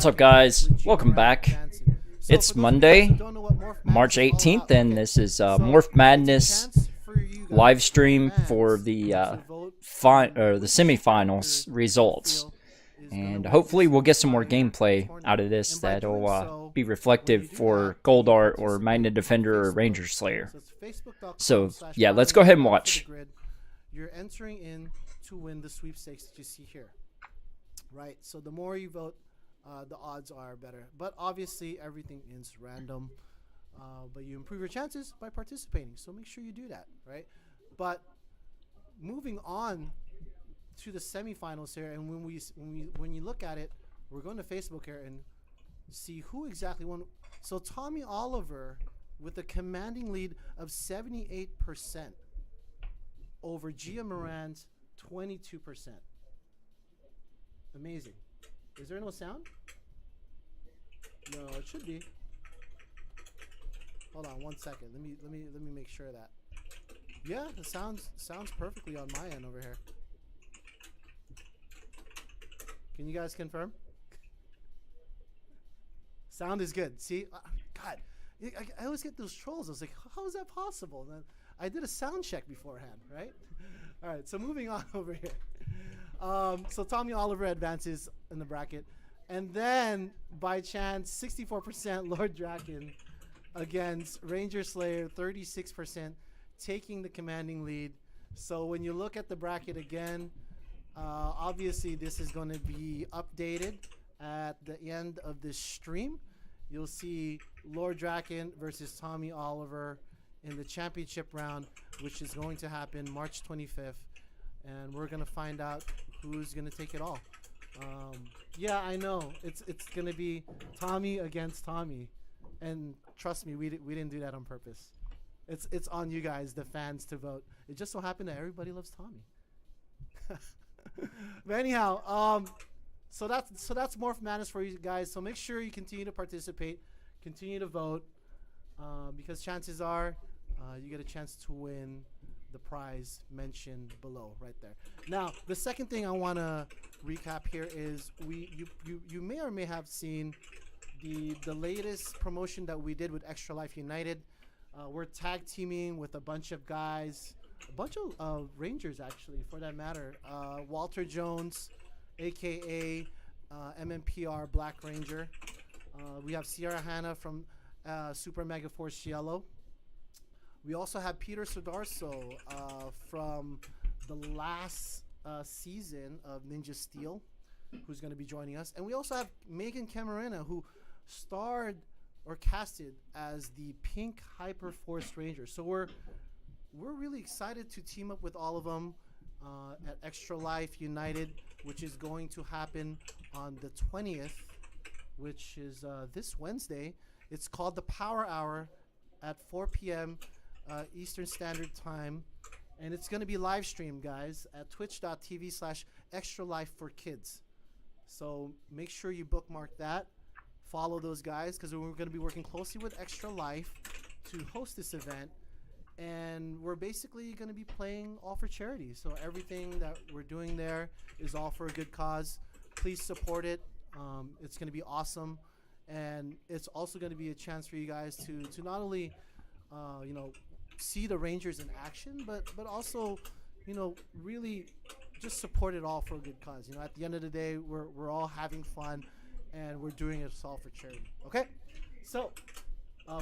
What's up, guys? Welcome back. It's Monday, March 18th, and this is Morph Madness live stream for the semifinals results. And hopefully we'll get some more gameplay out of this that'll be reflective for Goldar or Magnet Defender or Ranger Slayer. So yeah, let's go ahead and watch. You're entering in to win the sweepstakes that you see here. Right, so the more you vote, the odds are better. But obviously, everything is random. But you improve your chances by participating. So make sure you do that, right? But moving on to the semifinals here, and when you look at it, we're going to Facebook here and see who exactly won. So Tommy Oliver with a commanding lead of 78% over Gia Moran's 22%. Amazing. Is there no sound? No, it should be. Hold on 1 second. Let me make sure of that. Yeah, the sounds perfectly on my end over here. Can you guys confirm? Sound is good. See, God, I always get those trolls. I was like, how is that possible? And then I did a sound check beforehand, right? All right, so moving on over here. So Tommy Oliver advances in the bracket. And then, by chance, 64% Lord Draken against Ranger Slayer, 36%, taking the commanding lead. So when you look at the bracket again, obviously this is going to be updated at the end of this stream. You'll see Lord Draken versus Tommy Oliver in the championship round, which is going to happen March 25th. And we're going to find out who's going to take it all. Yeah, I know. It's going to be Tommy against Tommy. And trust me, we didn't do that on purpose. It's on you guys, the fans, to vote. It just so happened that everybody loves Tommy. But anyhow, so that's Morph Madness for you guys. So make sure you continue to participate, continue to vote, because chances are you get a chance to win the prize mentioned below right there. Now, the second thing I want to recap here is you may or may have seen the latest promotion that we did with Extra Life United. We're tag teaming with a bunch of guys, a bunch of Rangers actually, for that matter. Walter Jones, aka MMPR Black Ranger. We have Sierra Hanna from Super Mega Force Yellow. We also have Peter Sodarso from the last season of Ninja Steel, who's going to be joining us. And we also have Megan Camarena, who starred or casted as the Pink Hyper Force Ranger. So we're really excited to team up with all of them at Extra Life United, which is going to happen on the 20th, which is this Wednesday. It's called the Power Hour at 4 p.m. Eastern Standard Time, and it's going to be live streamed, guys, at twitch.tv/extralifeforkids. So make sure you bookmark that, follow those guys, because we're going to be working closely with Extra Life to host this event, and we're basically going to be playing all for charity. So everything that we're doing there is all for a good cause. Please support it. It's going to be awesome, and it's also going to be a chance for you guys to not only see the Rangers in action, but also, really just support it all for a good cause. At the end of the day, we're all having fun, and we're doing it all for charity. Okay, so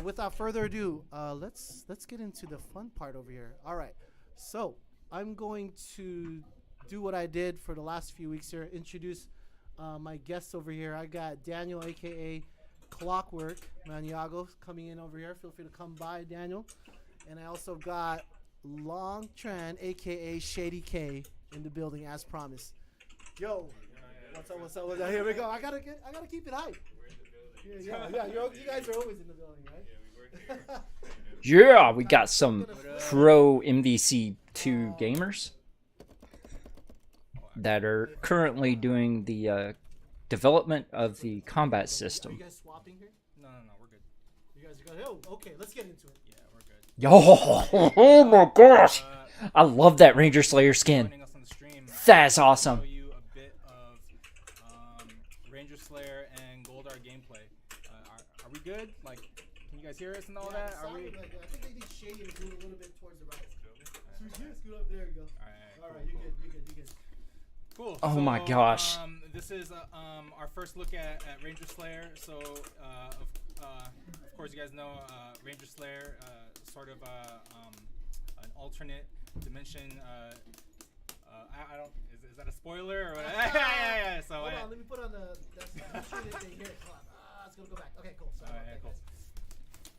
without further ado, let's get into the fun part over here. All right, so I'm going to do what I did for the last few weeks here. Introduce my guests over here. I got Daniel, aka Clockwork Maniago, coming in over here. Feel free to come by, Daniel. And I also got Long Tran, aka Shady K, in the building as promised. Yo, what's up? Here we go. I gotta keep it hype. Yeah. You guys are always in the building, right? Yeah, we work here. Yeah, we got some pro MDC2 gamers that are currently doing the development of the combat system. Are you guys swapping here? No, we're good. You guys are good. Oh, okay, let's get into it. Yeah, we're good. Yo, oh my gosh! I love that Ranger Slayer skin. Joining us on the stream. That's awesome. Show you a bit of Ranger Slayer and Goldar gameplay. Are we good? Like, can you guys hear us and all that? Are we? Like, I think they need shading to move a little bit towards the right. Alright, Scoot up. There you go. Alright, You cool. good. Cool. Oh my gosh. This is our first look at Ranger Slayer. So, of course, you guys know Ranger Slayer, sort of an alternate dimension. I don't. Is that a spoiler or what? yeah. So hold on, let me put on the. That's thing here. It's gonna go back. Okay, cool. Sorry. Alright, cool.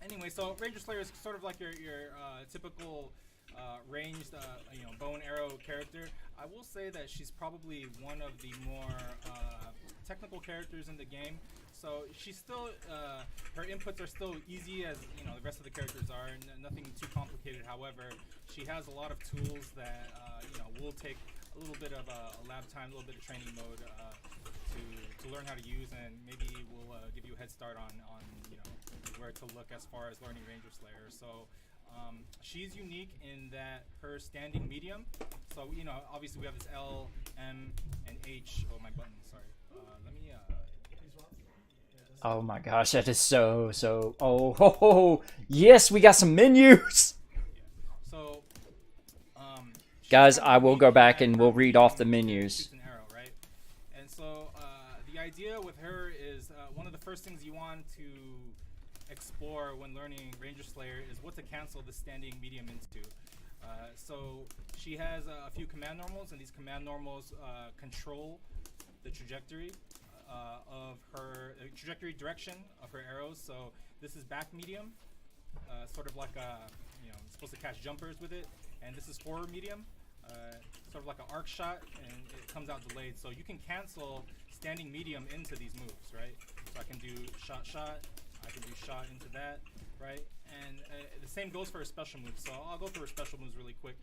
Anyway, so Ranger Slayer is sort of like your typical ranged, bow and arrow character. I will say that she's probably one of the more technical characters in the game. So she's still, her inputs are still easy as the rest of the characters are. Nothing too complicated. However, she has a lot of tools that will take a little bit of a lab time, a little bit of training mode to learn how to use, and maybe we'll give you a head start on where to look as far as learning Ranger Slayer. So she's unique in that her standing medium. So obviously we have this L, M, and H. Oh, my button. Sorry. Let me. Oh my gosh, that is so. Oh, ho, ho. Yes, we got some menus. Yeah. So, guys, I will go back and we'll read off the menus. Shoots an arrow, right? And so the idea with her is one of the first things you want to explore when learning Ranger Slayer is what to cancel the standing medium into. So she has a few command normals, and these command normals control the trajectory of her trajectory direction of her arrows. So this is back medium, sort of like it's supposed to catch jumpers with it, and this is forward medium, sort of like an arc shot, and it comes out delayed. So you can cancel standing medium into these moves, right? So I can do shot. I can do shot into that, right? And the same goes for her special moves. So I'll go through her special moves really quick.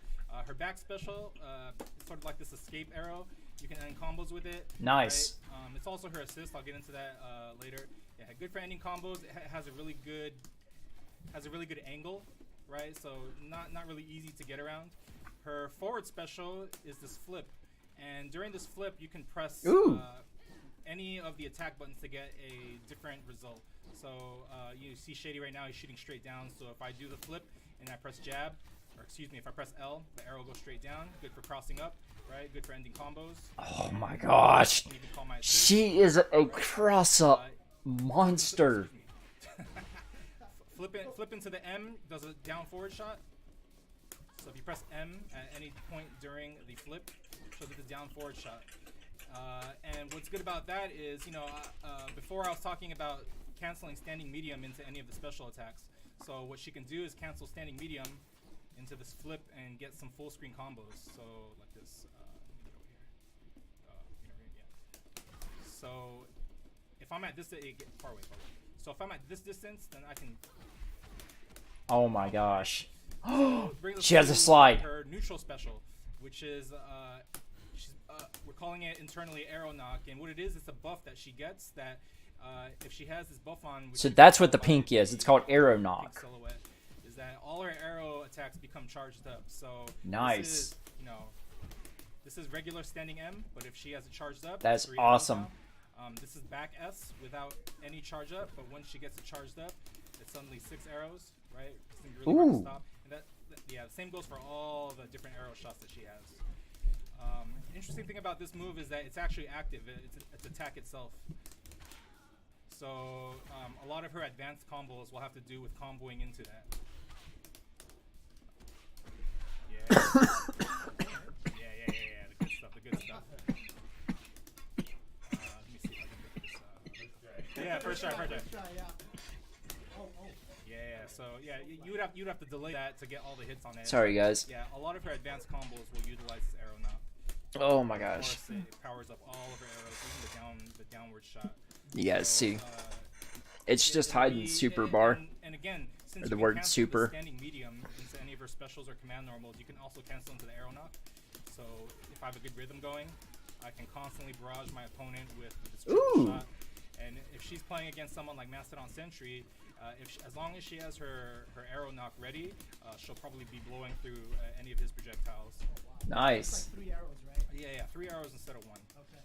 Her back special, it's sort of like this escape arrow. You can end combos with it. Nice. Right? It's also her assist. I'll get into that later. Yeah, good for ending combos. It has a really good angle, right? So not really easy to get around. Her forward special is this flip, and during this flip you can press any of the attack buttons to get a different result. So you see Shady right now, he's shooting straight down. So if I do the flip and I press jab, or excuse me, if I press L, the arrow goes straight down. Good for crossing up, right? Good for ending combos. Oh my gosh. And you can call my assist, She is a cross-up monster. Flip into the M, does a down forward shot. So if you press M at any point during the flip, she'll do the down forward shot. And what's good about that is, before I was talking about canceling standing medium into any of the special attacks. So what she can do is cancel standing medium into this flip and get some full screen combos. So like this. So if I'm at this, far away. So if I'm at this distance, then I can. Oh my gosh. Brings us She has a to slide. Her neutral special, which is we're calling it internally arrow knock, and what it is, it's a buff that she gets that if she has this buff on. So that's what the pink is. It's called arrow knock. Silhouette is that all her arrow attacks become charged up. So Nice. This is regular standing M, but if she has it charged up, That's 3 arrows awesome. now. This is back S without any charge up, but once she gets it charged up, it's suddenly 6 arrows, right? It's really hard to Ooh. stop. And the same goes for all the different arrow shots that she has. Interesting thing about this move is that it's actually active. It's attack itself. So a lot of her advanced combos will have to do with comboing into that. Yeah. The good stuff. Let me see if I can get this. Yeah, first try. Yeah. So you'd have to delay that to get all the hits on it. Sorry, guys. Yeah, a lot of her advanced combos will utilize this arrow knock. Oh my Of gosh. course, it powers up all of her arrows, even the downward shot. You guys So, see. It's just hiding super bar. And again, since Or the you can word cancel super. the standing medium into any of her specials or command normals, you can also cancel into the arrow knock. So if I have a good rhythm going, I can constantly barrage my opponent with this triple shot. And if she's playing against someone like Mastodon Sentry, as long as she has her arrow knock ready, she'll probably be blowing through any of his projectiles. Nice. It's like 3 arrows, right? Yeah, 3 arrows instead of 1. Okay.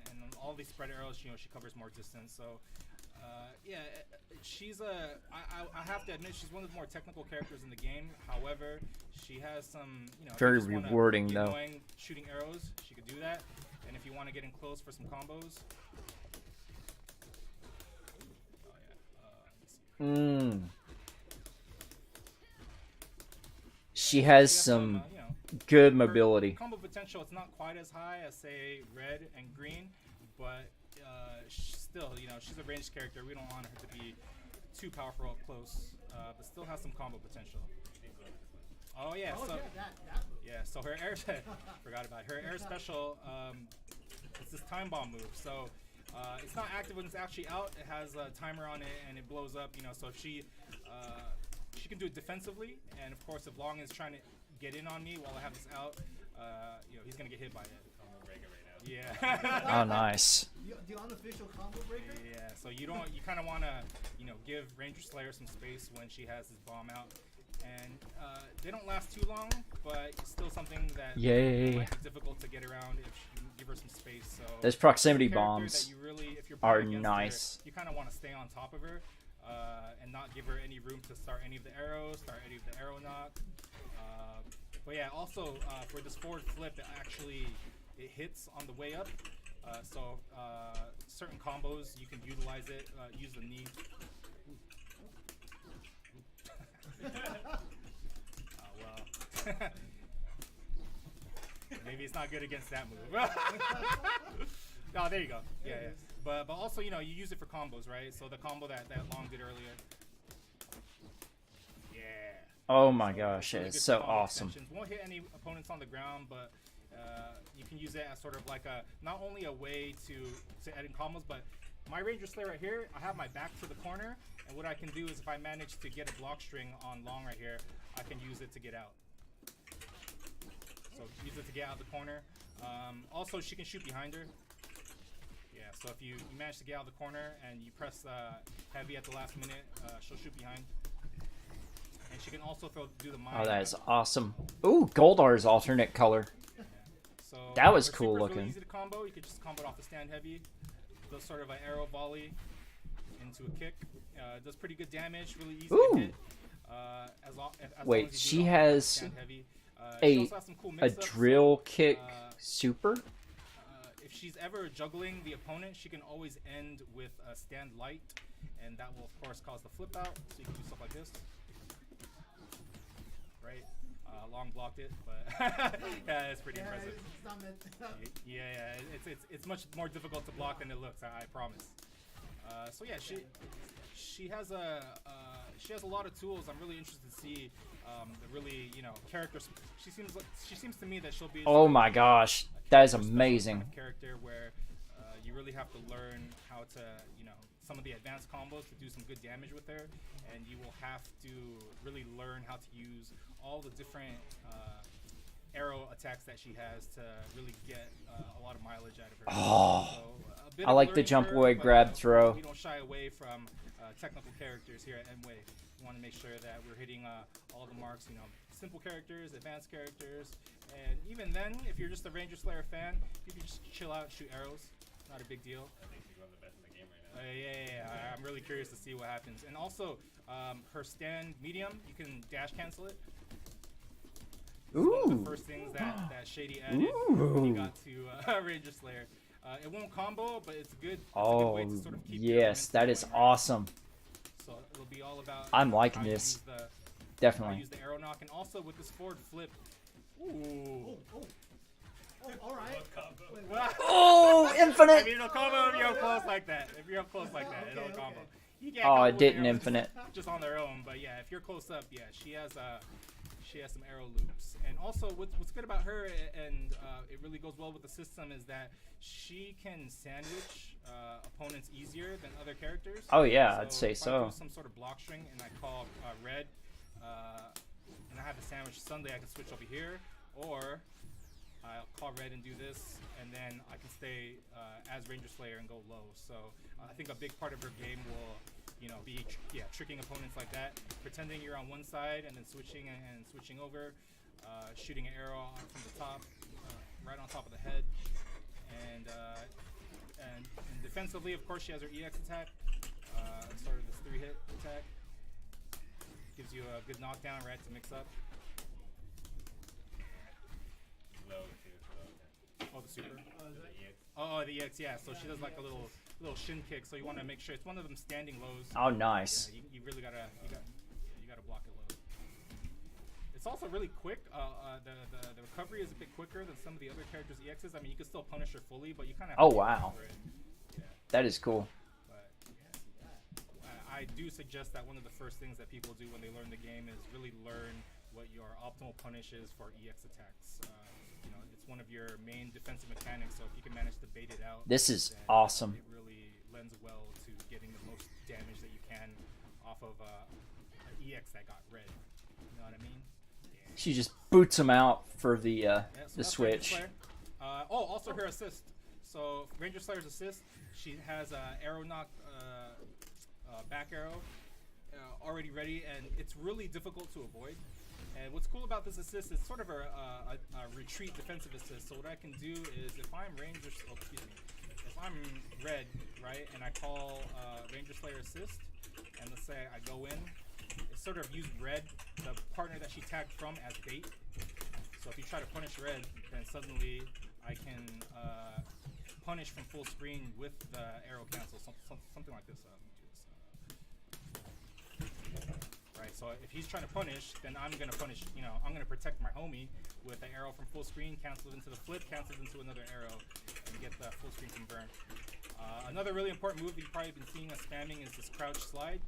And all these spread arrows, you know, she covers more distance. So yeah, she's I have to admit she's one of the more technical characters in the game. However, she has some, you know, Very if you just wanna rewarding, be though. annoying shooting arrows, she could do that. And if you want to get in close for some combos, She has she has some you know, good her mobility. combo potential, it's not quite as high as say red and green, but still, you know, she's a ranged character. We don't want her to be too powerful up close, but still has some combo potential. Oh yeah, Oh, so yeah, that yeah, so her air forgot about it. Her air special. It's this time bomb move. So it's not active when it's actually out. It has a timer on it and it blows up. You know, so if she can do it defensively, and of course, if Long is trying to get in on me while I have this out, you know, he's gonna get hit by it. Yeah. Oh, nice. the unofficial combo breaker. Yeah. So you kind of want to, you know, give Ranger Slayer some space when she has this bomb out. And they don't last too long, but it's still something that Yay. might be difficult to get around if you give her some space. So Those proximity it's a character bombs that you really, if you're are playing against nice. her, you kind of want to stay on top of her and not give her any room to start any of the arrows, start any of the arrow knock. But yeah, also for this forward flip, it hits on the way up. So certain combos you can utilize it. Use the knee. Oh well. Maybe it's not good against that move. Oh, there you go. Yeah, yeah. But also, you know, you use it for combos, right? So the combo that Long did earlier. Yeah. Oh my So gosh, really it's good so combo awesome. extensions. Won't hit any opponents on the ground, but you can use it as sort of like not only a way to add in combos, but my Ranger Slayer right here, I have my back to the corner, and what I can do is if I manage to get a block string on Long right here, I can use it to get out. So use it to get out of the corner. Also, she can shoot behind her. Yeah, so if you manage to get out of the corner and you press heavy at the last minute, she'll shoot behind. And she can also do the mine. Oh, that is awesome. Ooh, Goldar's alternate color. Yeah. So That was her cool super's looking. Really easy to combo. You could just combo it off the stand heavy. Does sort of an arrow volley into a kick. Does pretty good damage. Really easy Ooh. to hit. As long Wait, as she you do it off the has stand heavy. a She also has some cool a mix-ups, drill so, kick super. if she's ever juggling the opponent, she can always end with a stand light, and that will of course cause the flip out. So you can do stuff like this, right? Long blocked it, but yeah, it's pretty impressive. It's not meant Yeah, it's much more difficult to block than it looks. I promise. So yeah, she has a lot of tools. I'm really interested to see the really, you know, characters. She seems to me that she'll be. Oh my gosh, that is amazing. Kind of character where you really have to learn how to, you know, some of the advanced combos to do some good damage with her, and you will have to really learn how to use all the different arrow attacks that she has to really get a lot of mileage out of her. Oh, So, a bit I of like the learning jump curve, away, but, grab, throw. We don't shy away from technical characters here at Nway. We want to make sure that we're hitting all the marks, you know, simple characters, advanced characters, and even then, if you're just a Ranger Slayer fan, you can just chill out and shoot arrows. Not a big deal. I think she's one of the best in the game right now. Yeah. I'm really curious to see what happens. And also, her stand medium, you can dash cancel it. This is one of Ooh. the first things that Shady added when he got to Ranger Slayer. It won't combo, but it's good. It's a good way Oh, to sort of keep your yes, that momentum is going, right? awesome. So it'll be all about. I'm liking how you this. use the- how you Definitely. use the arrow knock, and also with this forward flip. Ooh. Oh, all right. Wait, Oh, I infinite! mean, it'll combo if you're up close like that. If you're up close like that, Okay, it'll combo. okay. You can't Oh, combo it with didn't arrows infinite. just on their own, but yeah, if you're close up, yeah, she has some arrow loops. And also, what's good about her, and it really goes well with the system, is that she can sandwich opponents easier than other characters. Oh yeah, I'd say if I so. do some sort of block string and I call red, and I have the sandwich Sunday, I can switch over here, or I'll call red and do this, and then I can stay as Ranger Slayer and go low. So I think a big part of her game will, you know, be tricking opponents like that, pretending you're on one side and then switching and switching over, shooting an arrow from the top, right on top of the head, and defensively, of course, she has her EX attack. Sort of this 3-hit attack. Gives you a good knockdown, right, to mix up. Low too. Oh, the super. The EX. Oh, the EX, yeah. So she does like a little shin kick. So you want to make sure it's one of them standing lows. Oh, nice. Yeah, you really gotta block it low. It's also really quick. The recovery is a bit quicker than some of the other characters' EXs. I mean, you can still punish her fully, but you kind of. Oh, wow. Yeah. That is cool. But I do suggest that one of the first things that people do when they learn the game is really learn what your optimal punish is for EX attacks. You know, it's one of your main defensive mechanics. So if you can manage to bait it out, This is then awesome. It really lends well to getting the most damage that you can off of an EX that got red. You know what I mean? She just boots him out for the Yeah, so the that's switch. Ranger Slayer. Also her assist. So Ranger Slayer's assist, she has arrow knock, back arrow already ready, and it's really difficult to avoid. And what's cool about this assist is sort of a retreat defensive assist. So what I can do is if I'm if I'm red, right, and I call Ranger Slayer assist, and let's say I go in, it's sort of using red, the partner that she tagged from, as bait. So if you try to punish red, then suddenly I can punish from full screen with the arrow cancel, something like this. Right, so if he's trying to punish, then I'm going to punish, you know, I'm going to protect my homie with the arrow from full screen, cancel it into the flip, cancel it into another arrow, and get the full screen confirm. Another really important move that you've probably been seeing us spamming is this crouch slide.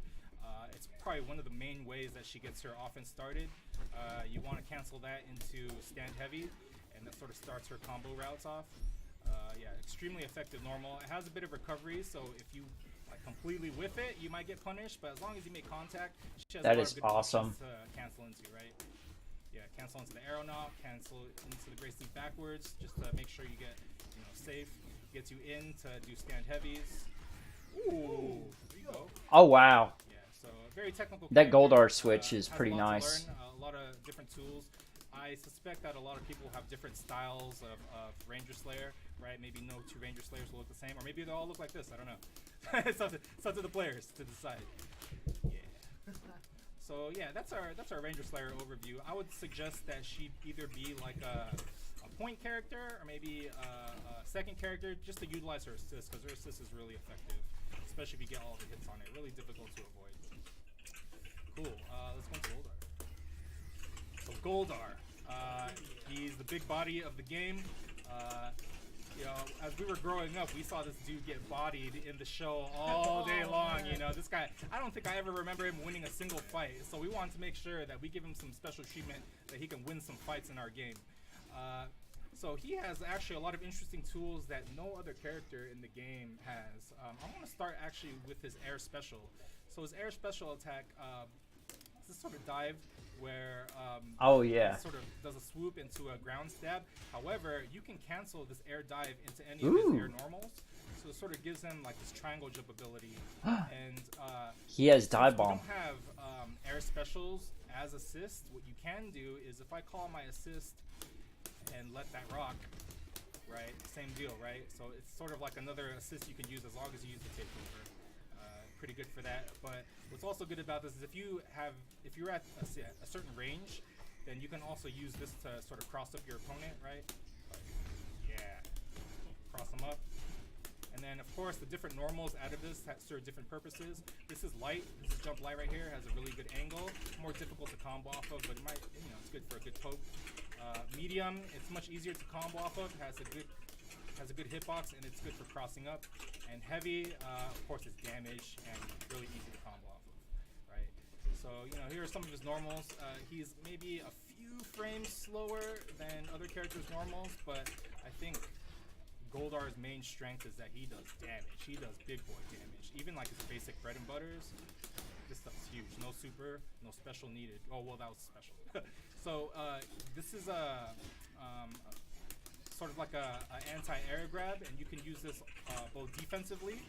It's probably one of the main ways that she gets her offense started. You want to cancel that into stand heavy, and that sort of starts her combo routes off. Yeah, extremely effective normal. It has a bit of recovery, so if you like completely whiff it, you might get punished, but as long as you make contact, she has That a lot is of good awesome. options to cancel into, right? Yeah, cancel into the arrow knock, cancel into the Grace Leap backwards, just to make sure you get, you know, safe. Gets you in to do stand heavies. Ooh, there you go. Oh, wow. Yeah, so very technical. That character, Goldar switch is has pretty a lot to nice. learn, a lot of different tools. I suspect that a lot of people have different styles of Ranger Slayer, right? Maybe no two Ranger Slayers will look the same, or maybe they all look like this. I don't know. It's up to the players to decide. Yeah. So yeah, that's our Ranger Slayer overview. I would suggest that she either be like a point character or maybe a second character, just to utilize her assist, because her assist is really effective, especially if you get all the hits on it. Really difficult to avoid. Cool. Let's go to Goldar. So Goldar, he's the big body of the game. You know, as we were growing up, we saw this dude get bodied in the show all day long. You know, this guy, I don't think I ever remember him winning a single fight. So we wanted to make sure that we give him some special treatment, that he can win some fights in our game. So he has actually a lot of interesting tools that no other character in the game has. I want to start actually with his air special. So his air special attack, is this sort of dive where Oh, yeah. it sort of does a swoop into a ground stab. However, you can cancel this air dive into any of his air normals. So it sort of gives him like this triangle jump ability. And He has since dive we bomb. don't have air specials as assist, what you can do is if I call my assist and let that rock, right, same deal, right? So it's sort of like another assist you can use as long as you use the takeover. Pretty good for that. But what's also good about this is if you're at a certain range, then you can also use this to sort of cross up your opponent, right? Yeah, cross them up. And then of course the different normals out of this serve different purposes. This is light. This is jump light right here. Has a really good angle. More difficult to combo off of, but it might, you know, it's good for a good poke. Medium, it's much easier to combo off of. Has a good hitbox, and it's good for crossing up. And heavy, of course, it's damage and really easy to combo off of, right? So, you know, here are some of his normals. He's maybe a few frames slower than other characters' normals, but I think Goldar's main strength is that he does damage. He does big boy damage. Even like his basic bread and butters, this stuff's huge. No super, no special needed. Oh, well, that was special. So, this is sort of like a anti-air grab, and you can use this both defensively,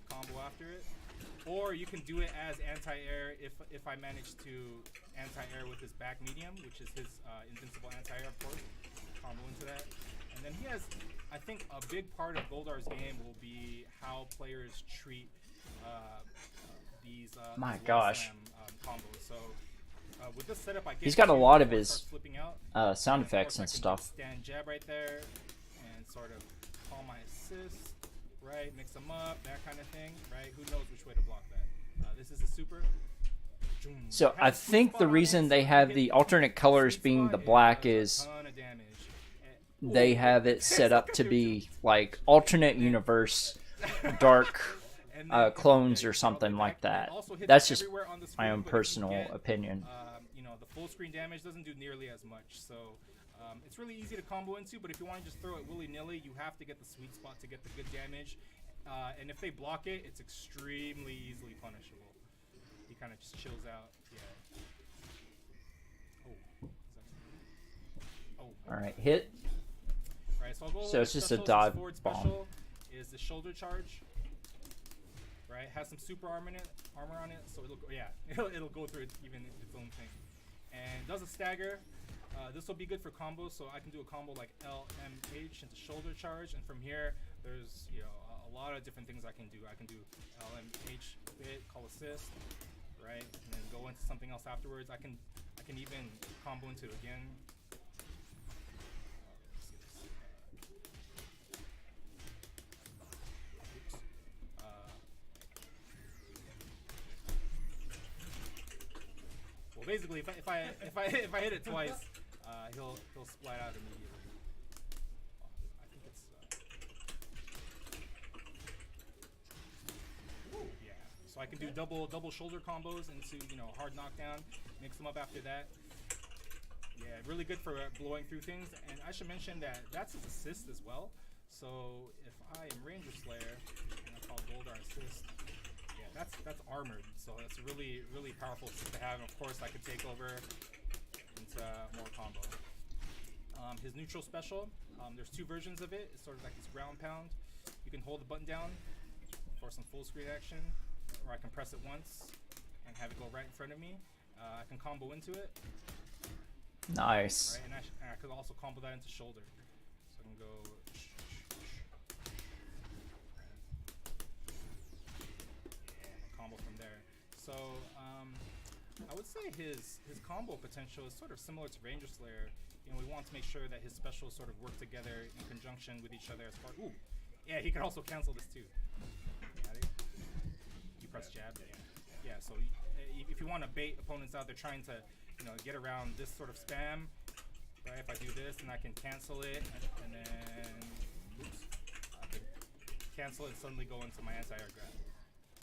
combo after it, or you can do it as anti-air if I manage to anti-air with his back medium, which is his invincible anti-air, of course. Combo into that, and then he has, I think, a big part of Goldar's game will be how players treat these My these gosh. slam, combos. So with this setup, I get He's got a to lot of start his flipping out. sound And of effects course, and I can stuff. stand jab right there and sort of call my assist, right? Mix them up, that kind of thing, right? Who knows which way to block that? This is a super. So I think the reason they have the alternate colors being the black is they have it set up to be like alternate universe dark clones or something like that. That's just my own personal opinion. You know, the full screen damage doesn't do nearly as much, so it's really easy to combo into. But if you want to just throw it willy-nilly, you have to get the sweet spot to get the good damage. And if they block it, it's extremely easily punishable. He kind of just chills out. Yeah. All right, hit. Right, so I'll go So it's just a special. dive His forward bomb. special is the shoulder charge. Right, has some super armor on it, so it'll go, yeah, it'll go through its own thing. And does a stagger. This will be good for combos, so I can do a combo like LMH into shoulder charge, and from here there's a lot of different things I can do. I can do LMH bit, call assist, right, and then go into something else afterwards. I can even combo into it again. Well, basically, if I hit it twice, he'll splat out immediately. I think it's yeah. So I can do double shoulder combos into hard knockdown, mix them up after that. Yeah, really good for blowing through things. And I should mention that that's his assist as well. So if I am Ranger Slayer and I call Goldar assist, yeah, that's armored. So that's a really powerful assist to have. And of course, I could take over into more combo. His neutral special, there's two versions of it. It's sort of like this ground pound. You can hold the button down for some full screen action, or I can press it once and have it go right in front of me. I can combo into it. Nice. Right, and I could also combo that into shoulder. So I can go. Combo from there. So I would say his combo potential is sort of similar to Ranger Slayer. We want to make sure that his specials sort of work together in conjunction with each other as far. Ooh, yeah, he can also cancel this too. Got it? You press jab. Yeah. So if you want to bait opponents out, they're trying to get around this sort of spam. Right. If I do this, then I can cancel it, and then I can cancel it and suddenly go into my anti-air grab.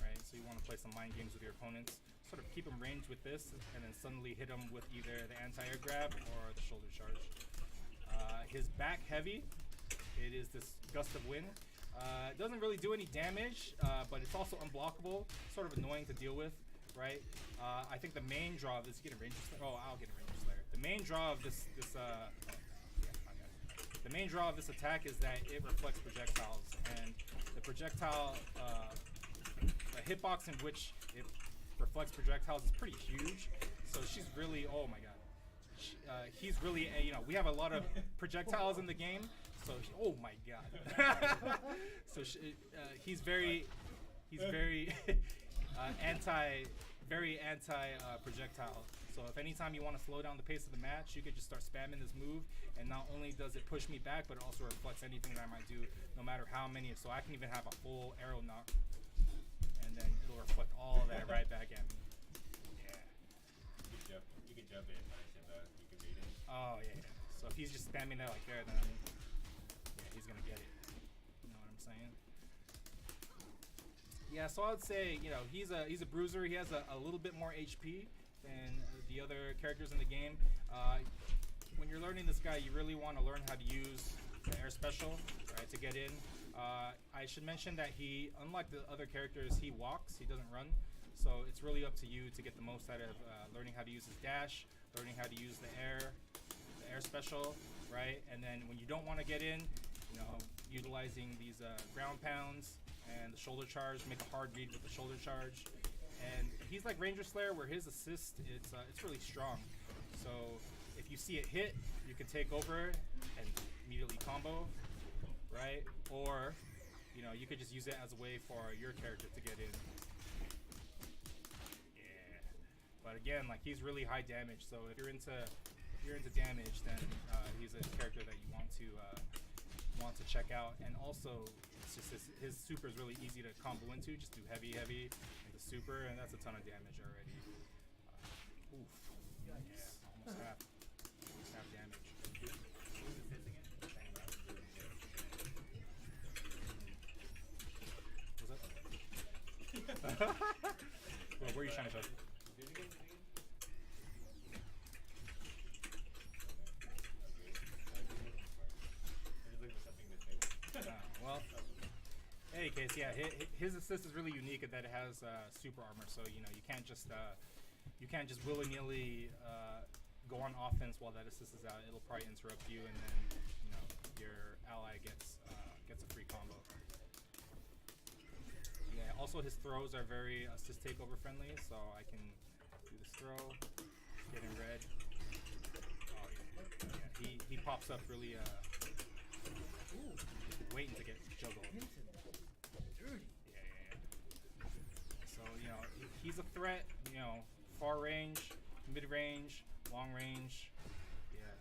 Right. So you want to play some mind games with your opponents. Sort of keep them ranged with this, and then suddenly hit them with either the anti-air grab or the shoulder charge. His back heavy, it is this gust of wind. It doesn't really do any damage, but it's also unblockable, sort of annoying to deal with, right? I think the main draw of this, get a Ranger Slayer. Oh, I'll get a Ranger Slayer. The main draw of the main draw of this attack is that it reflects projectiles, and the projectile, the hitbox in which it reflects projectiles is pretty huge. So she's really, oh my god. He's really, we have a lot of projectiles in the game. So, oh my god. So he's very anti projectile. So if anytime you want to slow down the pace of the match, you could just start spamming this move, and not only does it push me back, but it also reflects anything that I might do, no matter how many. So I can even have a full arrow knock, and then it'll reflect all of that right back at me. Yeah. You can jump in, nice, and you can read it. Oh yeah. So if he's just spamming that like there, then he's gonna get it. You know what I'm saying? Yeah. So I would say he's a bruiser. He has a little bit more HP than the other characters in the game. When you're learning this guy, you really want to learn how to use the air special, right, to get in. I should mention that he, unlike the other characters, he walks. He doesn't run. So it's really up to you to get the most out of learning how to use his dash, learning how to use the air special, right? And then when you don't want to get in, utilizing these ground pounds and the shoulder charge, make a hard read with the shoulder charge. And he's like Ranger Slayer, where his assist it's really strong. So if you see it hit, you can take over and immediately combo, right? Or, you know, you could just use it as a way for your character to get in. Yeah. But again, like he's really high damage, so if you're into damage, then he's a character that you want to check out. And also, it's just his super is really easy to combo into. Just do heavy into super, and that's a ton of damage already. Oof. Yeah, almost half damage. What's up? Well, where are you trying to show? Well, in any case, yeah, his assist is really unique in that it has super armor, so you know you can't just willy-nilly go on offense while that assist is out. It'll probably interrupt you, and then you know your ally gets a free combo. Yeah. Also, his throws are very assist takeover friendly, so I can do this throw, get in red. Oh yeah. He pops up really. Waiting to get juggled. Yeah. So, you know, he's a threat, you know, far range, mid range, long range. Yeah.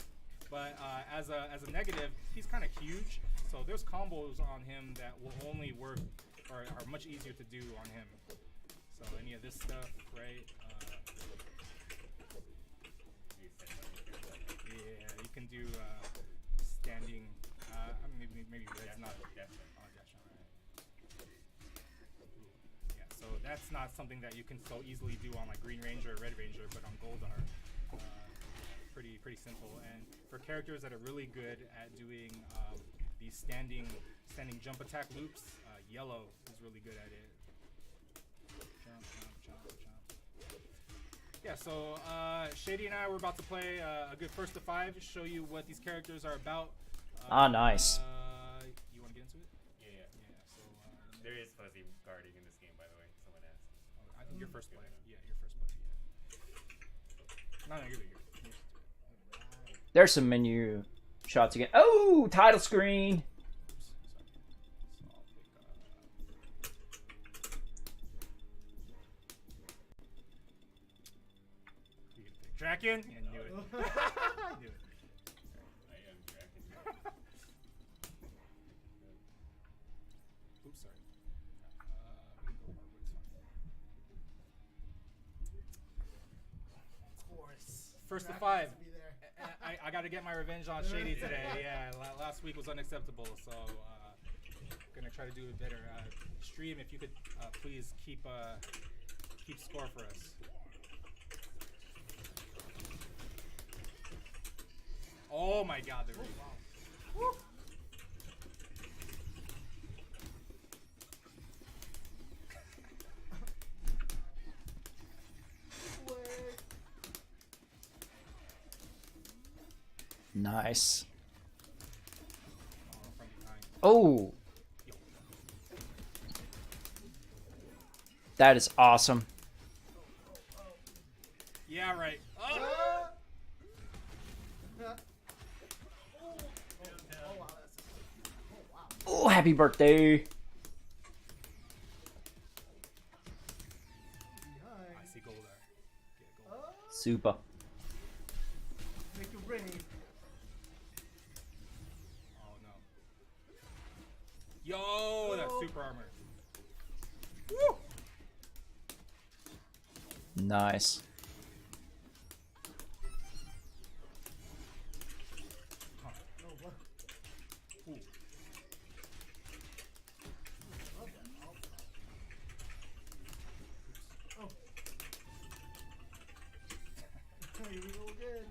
But as a negative, he's kind of huge. So there's combos on him that will only work or are much easier to do on him. So any of this stuff, right? Yeah, you can do standing. Maybe red's not. Oh, dash, right. Yeah, so that's not something that you can so easily do on like Green Ranger or Red Ranger, but on Goldar, pretty simple. And for characters that are really good at doing these standing jump attack loops, Yellow is really good at it. Jump. Yeah, so Shady and I were about to play a good first to 5, show you what these characters are about. Nice. You want to get into it? Yeah. So There is fuzzy guarding in this game, by the way. Someone asked. I think your first play. Yeah, your first play. Yeah. No, you're good. There's some menu shots again. Oh, title screen. Draken? I knew it. I knew it. I am Draken. Oops, sorry. We can go hard, but it's fine. Of course. First to Draken 5. has to be there. I got to get my revenge on Shady today. Yeah, last week was unacceptable, so gonna try to do it better. Stream, if you could please keep score for us. Oh my God! There we go. Woo. Nice. From behind. Oh, that is awesome. Yeah, right. Oh. Oh, happy birthday. I see Goldar. Yeah, Goldar. Super. Make it rain. Oh no. Yo, that's super armor. Woo! Nice. Ooh. Here we go again.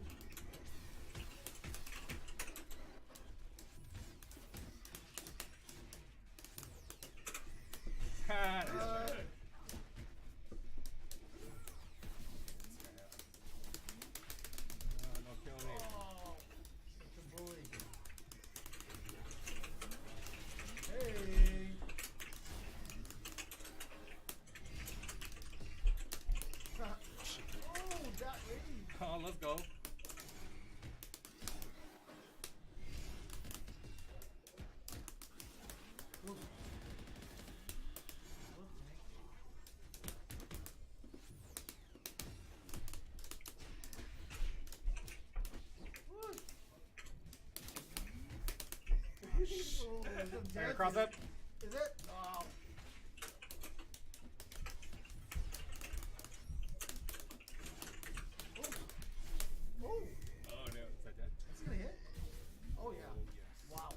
Alright, cross up. Is it? Oh. Oh. Oh no, is that dead? It's gonna hit. Oh yeah. Yes. Wow.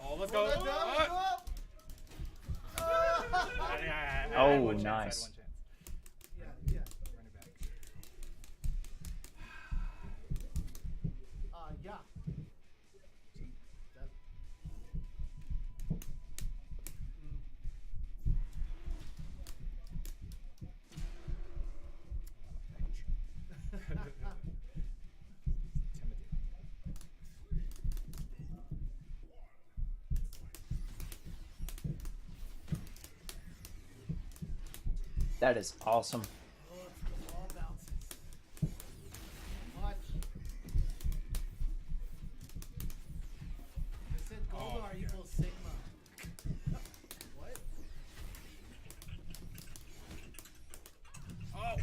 Oh, let's go. Let's go. Oh, One chance, I had nice. one chance. Yeah, yeah. Run it back. Yeah. That. Intimidating. That is awesome. Oh, it's the ball bounces. Watch. I said Goldar Oh, equals Sigma. What? Oh!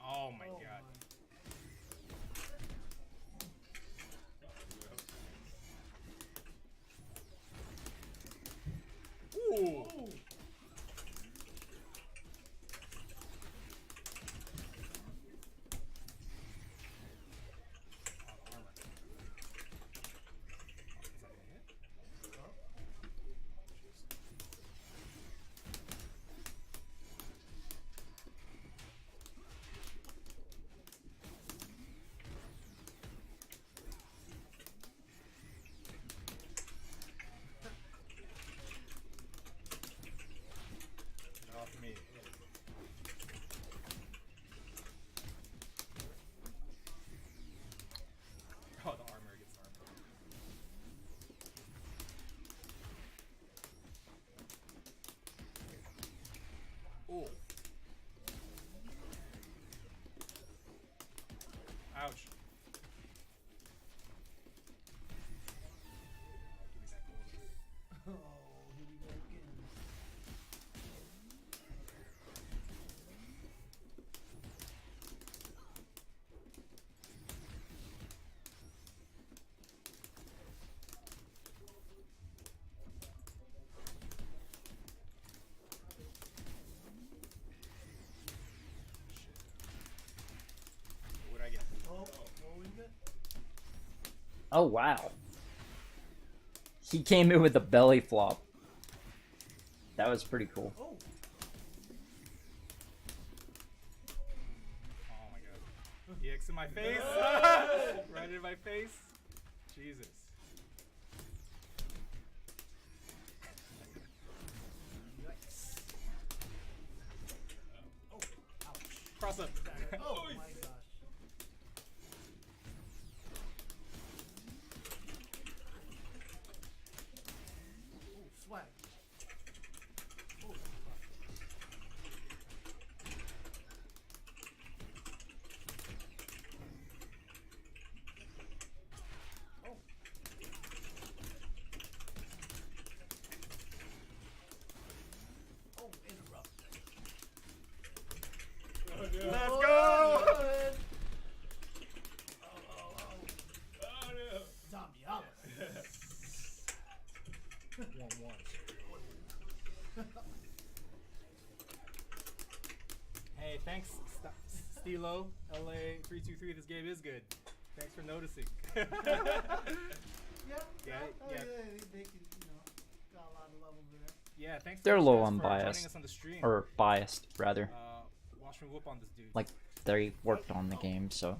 Oh my Oh, god. Ooh! Ooh. Armor. Is that gonna hit? Get off me. Oh, the armor gets armor. Ooh. Ouch. Give me that gold. Oh, here we go again. What'd I get? Oh, what we get? Oh, wow. He came in with a belly flop. That was pretty cool. Oh, Oh my god. EX in my face! Right in my face! Jesus. yikes. Oh, ouch. Cross up. Oh my gosh. Oh, swag. Oh, fuck. Oh. Oh, interrupt. Let's Oh, go! good. Oh, oh, oh. Oh no! Zombie Alice. 1-1. Hey, thanks, Stilo, LA323. This game is good. Thanks for noticing. Yeah, Yeah, yeah. They can, got a lot of love over there. Yeah, thanks. They're a those little guys for joining unbiased. us on the stream. Or biased, rather. Watch me whoop on this dude. Like, they worked on the game, so.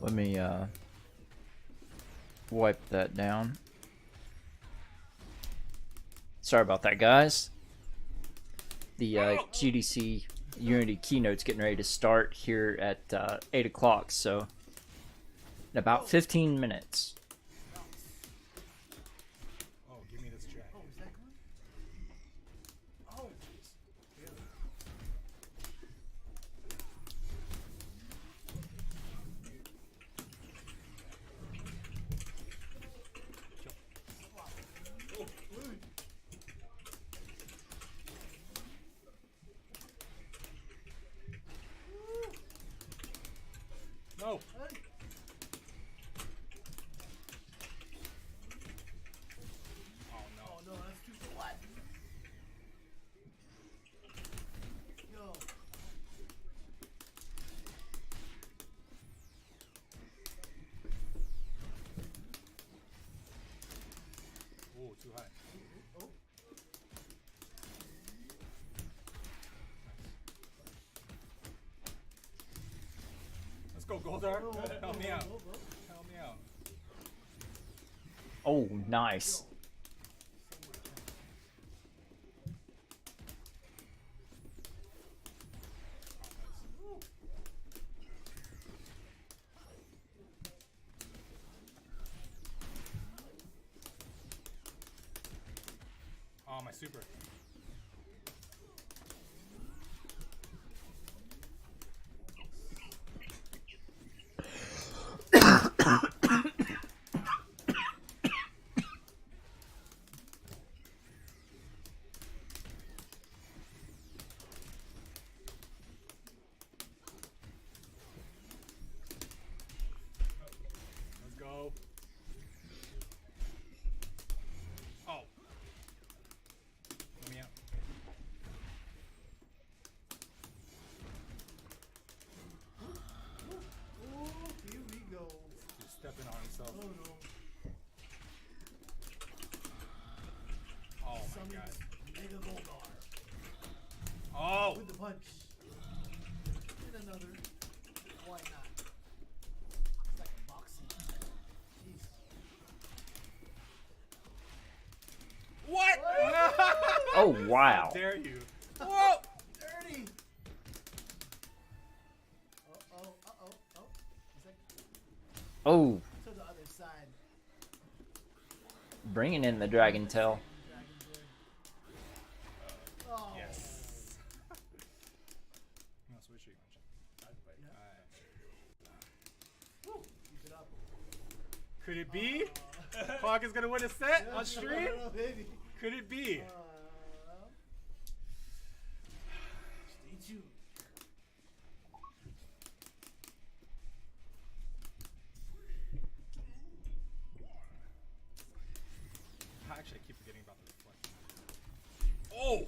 Let me wipe that down. Sorry about that, guys. The GDC Unity keynote's getting ready to start here at 8 o'clock, so in about 15 minutes. Oh, give me this jack. Oh, is that good? Oh, jeez. No. Oh no. Oh no, that's too flat. Yo. Oh, too high. Oh. Let's go, Goldar. Help me out. Help me out. Oh, nice. Oh, my super. Let's go. Oh. Let me out. Oh, here we go. He's stepping on himself. Oh no. Oh my Summons god. Mega Goldar Oh! with the punch. And another. Why not? It's like a boxing. Jeez. What? Oh, wow. How dare you? Whoa! Dirty. Uh-oh, uh-oh, oh. Is that Oh, to the other side? bringing in the Dragon Tail. Dragon Boy. Oh. Yes. No, switch you. Woo. Keep it up. Could it be? Clock is gonna win a set on stream? No, baby. Could it be? Stay tuned. Actually, I keep forgetting about this one. Oh!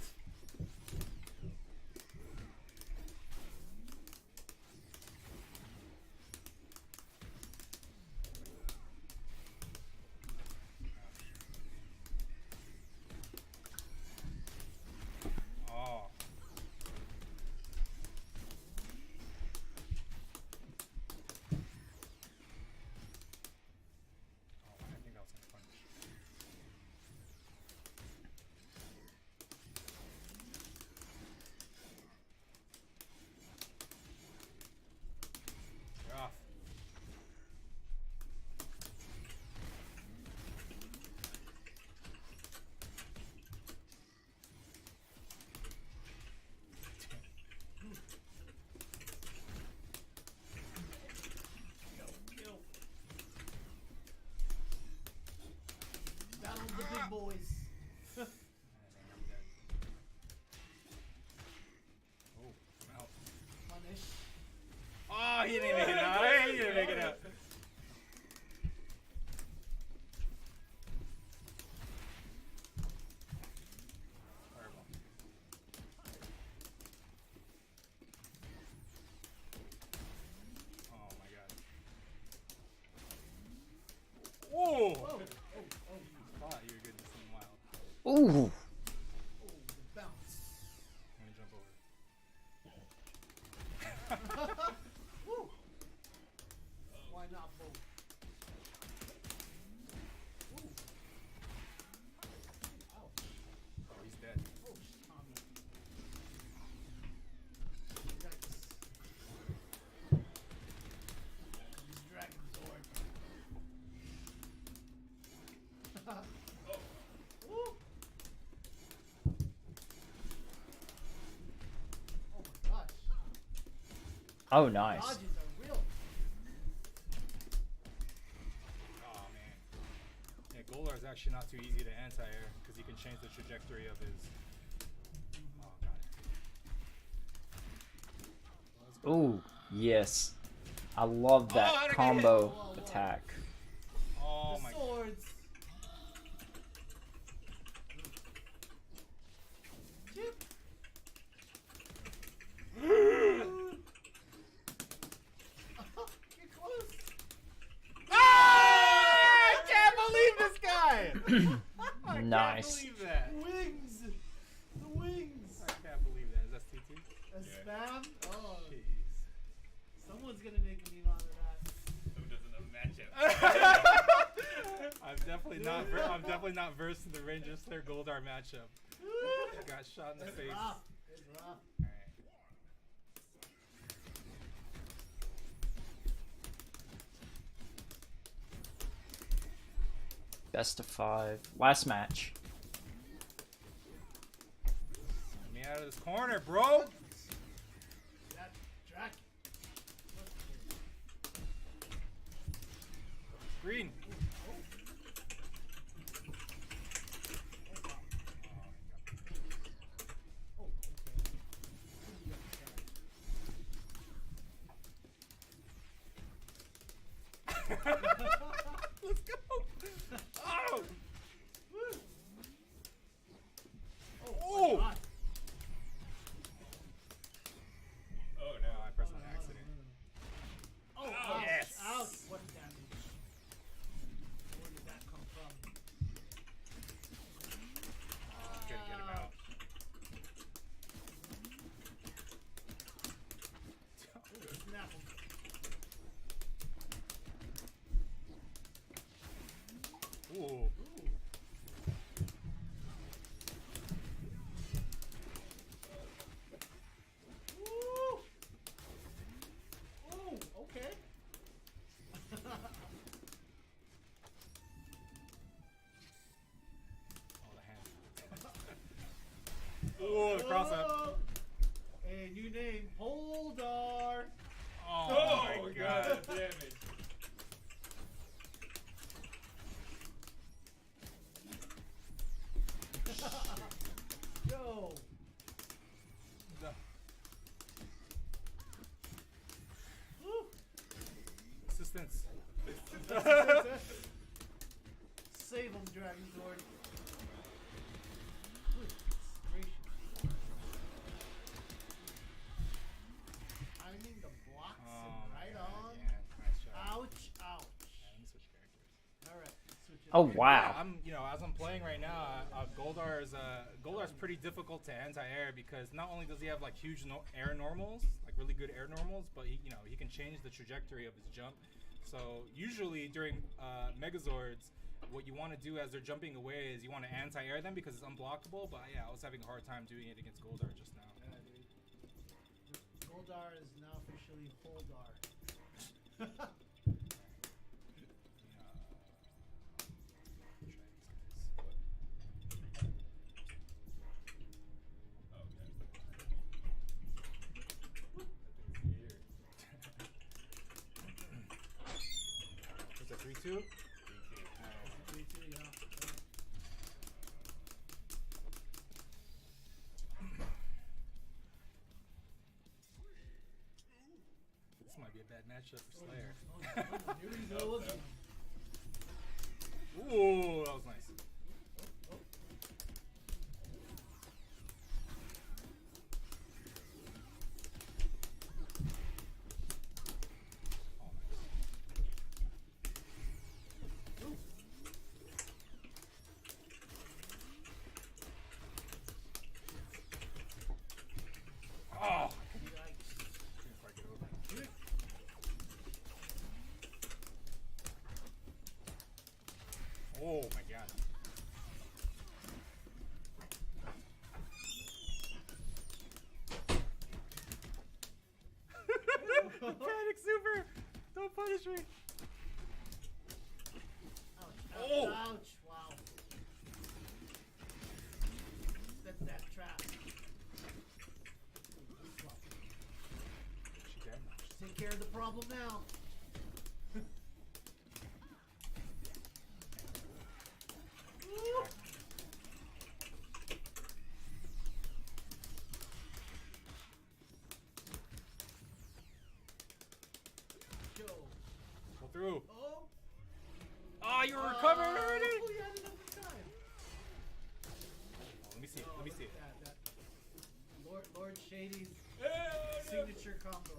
Oh. Oh, I think that was gonna punch. You're off. Battle of the big boys. And then I'm dead. Oh, I'm out. Punish. Oh, he didn't make it out. He didn't make it out. Fireball. Oh my god. Whoa! Oh, Thought you were good this in a while. Ooh. oh, the bounce. Let me jump over. Woo. Why not both? Ooh. Ouch. Oh, nice. Dodges are real. Oh man. Yeah, Goldar is actually not too easy to anti-air because he can change the trajectory of his. Oh god. Ooh, yes. I love that how'd I get hit? combo Whoa. attack. Oh The my. swords. Chip. Get close. I can't believe this guy. I Nice. can't believe that. Wings. The wings. I can't believe that. Is that TT? A spam. Oh, Jeez. someone's gonna make a meme out of that. Who doesn't have matchup? I'm definitely not versed in the Ranger Slayer Goldar matchup. Got shot in the It's face. rough. It's rough. Alright. Best of 5. Last match. Get me out of this corner, bro. That track. Green. Oh, Let's go. Oh. oh, God. Oh No, no. I pressed on accident. Oh, ouch. Yes. Ouch. What damage? Where did that come from? Couldn't get him out. Snap him. Ooh. Ooh. Ooh, okay. Oh, the hand. Ooh, the cross up. Oh. And you name Goldar. Oh, my god. Damage. Yo. No. Woo. Assistance. Save him, Dragon Sword. Good gracious. Timing the blocks Oh, and my right God, on. yeah, nice shot. Ouch, ouch. Yeah, let me switch characters. Alright, switch it. Oh, up. wow. Yeah, as I'm playing right now, Goldar's pretty difficult to anti-air because not only does he have like huge air normals, like really good air normals, but he can change the trajectory of his jump. So usually during Megazords, what you want to do as they're jumping away is you want to anti-air them because it's unblockable. But yeah, I was having a hard time doing it against Goldar just now. Yeah, dude. Goldar is now officially Goldar. Oh, okay. What's that, 3-2? 3-2. 3-2, yeah. This might be a bad matchup for Slayer. Oh, here he goes. Ooh, that was nice. Oh! Couldn't quite get over. Oh my god. Panic super! Don't punish me! Ouch, ouch, Oh. ouch. Wow. Set that trap. She dead? No, she's They're the problem now. Go through. Oh. Oh, you recovered already? Oh, you had enough time. Let me see it. Let me see it. That Lord Shady's signature combo.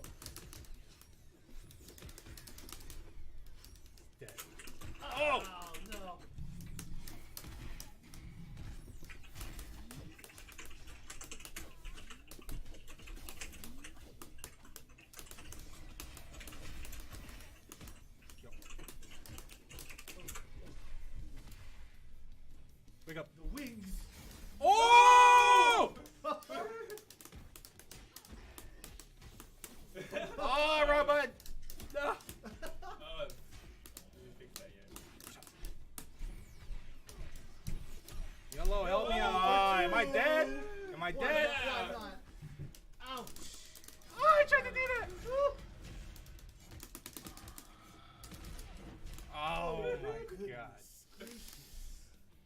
Dead. Oh no. Yo. Wake up. The wings. Oh! Oh, Robert! No. Oh, didn't fix that yet. Yellow, help me out. Am I dead? Am I dead? Why not? Ouch. Oh, I tried to do that. Oh my god.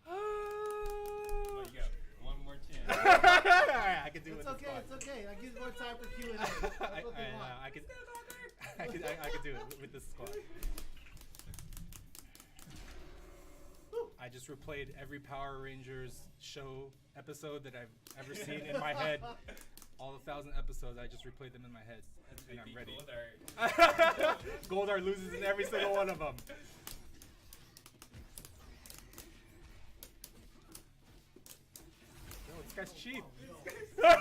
Well, you got one more chance. I can do it. It's with okay, this it's okay. I give more time for Q&A. I can do it with this squad. I just replayed every Power Rangers show episode that I've ever seen in my head. All the 1,000 episodes, I just replayed them in my head, and I'm ready. Goldar. Goldar loses in every single one of them. Yo, this guy's cheap. Such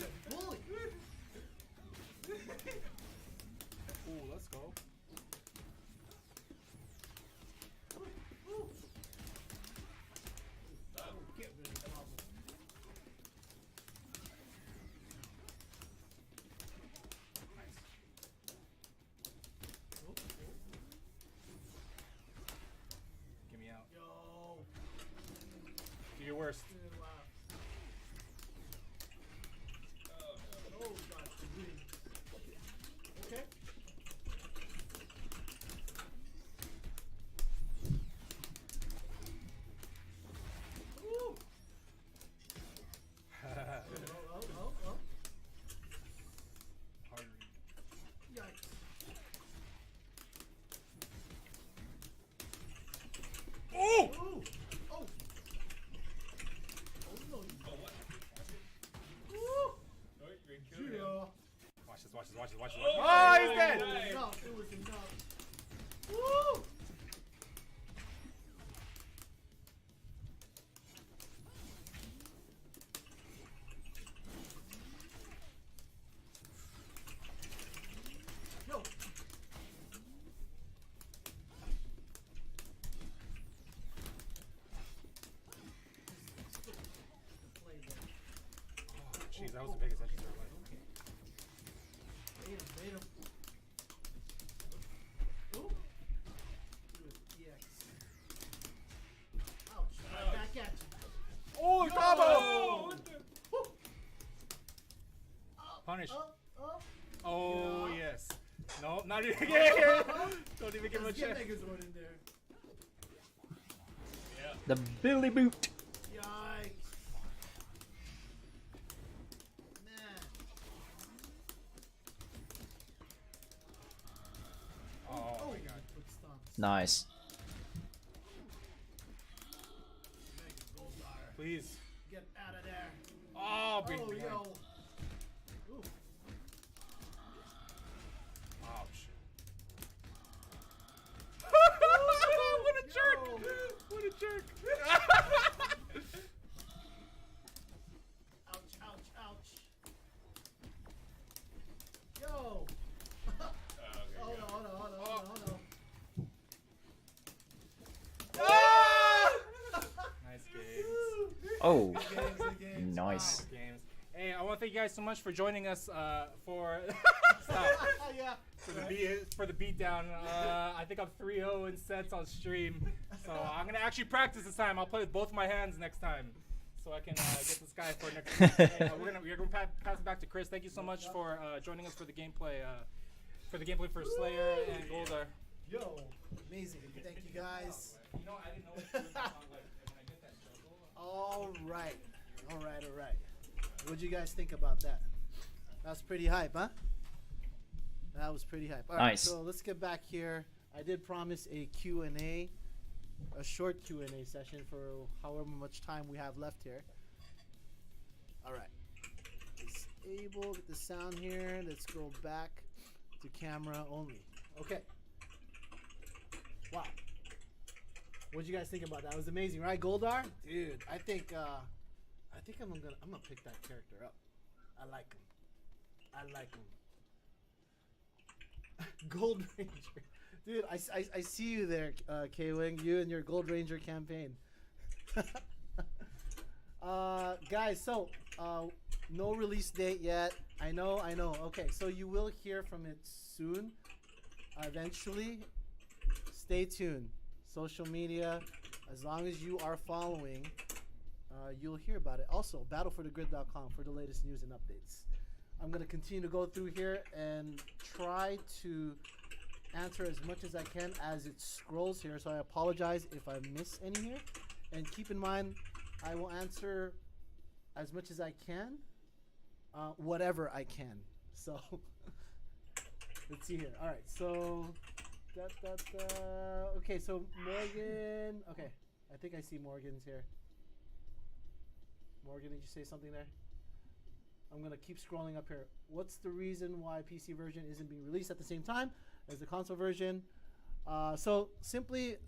a bully. Ooh, let's go. Get rid of the problem. Nice. Get me out. Yo. Do your worst. Wow. Oh, Oh, God. The wings. Okay. Ooh. Oh. Hard read. Yikes. Oh! Ooh. Oh. Oh, no. oh, what? Ooh. Oh, you're gonna kill him. Yeah. Watch this, watch this, watch this, watch this. Oh, Oh, he's nice. dead! It was enough. It was enough. Woo! Yo. Play there. Oh, jeez, that was the biggest entry of my life. Bait him. Ooh. Do it. EX. Ouch. Right back at you. Oh, combo! what the? Woo. Punish. Up. Oh, Yeah. yes. No, not even again. Don't even give him a Let's get chance. Megazord in there. Yeah. The Billy Boot. Yikes. Man. Oh my god. Quick stomps. Nice. Goldar. Please. Get out of there. Oh, big Oh, behind. yo. Ooh. Ouch. What a jerk! Yo. What a jerk! Ouch, ouch, ouch. Yo. Oh, okay, Hold yeah. on. Ah! Nice games. Oh, Good games. nice. Nice games. Hey, I want to thank you guys so much for joining us for stop. Wow. Yeah. For the beatdown. I think I'm 3-0 in sets on stream, so I'm gonna actually practice this time. I'll play with both my hands next time, so I can get this guy for next. We're gonna pass it back to Chris. Thank you so much for joining us for the gameplay. for the gameplay for Slayer and Goldar. Yo, amazing. Thank you guys. You know, I didn't know what to do with that song, like, when I get that juggle. All right. What'd you guys think about that? That's pretty hype, huh? That was pretty hype. All right, Nice. so let's get back here. I did promise a Q&A, a short Q&A session for however much time we have left here. All right. Disable, get the sound here. Let's go back to camera only. Okay. Wow. What'd you guys think about that? It was amazing, right? Goldar? Dude, I think I'm gonna pick that character up. I like him. Gold Ranger. Dude, I see you there, K-Wing. You and your Gold Ranger campaign. Guys, so no release date yet. I know. Okay, so you will hear from it soon. Eventually. Stay tuned. Social media, as long as you are following, you'll hear about it. Also, battleforthegrid.com for the latest news and updates. I'm going to continue to go through here and try to answer as much as I can as it scrolls here. So I apologize if I miss any here. And keep in mind, I will answer as much as I can, whatever I can. So let's see here. All right, so okay, so Morgan. Okay, I think I see Morgan's here. Morgan, did you say something there? I'm gonna keep scrolling up here. What's the reason why PC version isn't being released at the same time as the console version? So simply,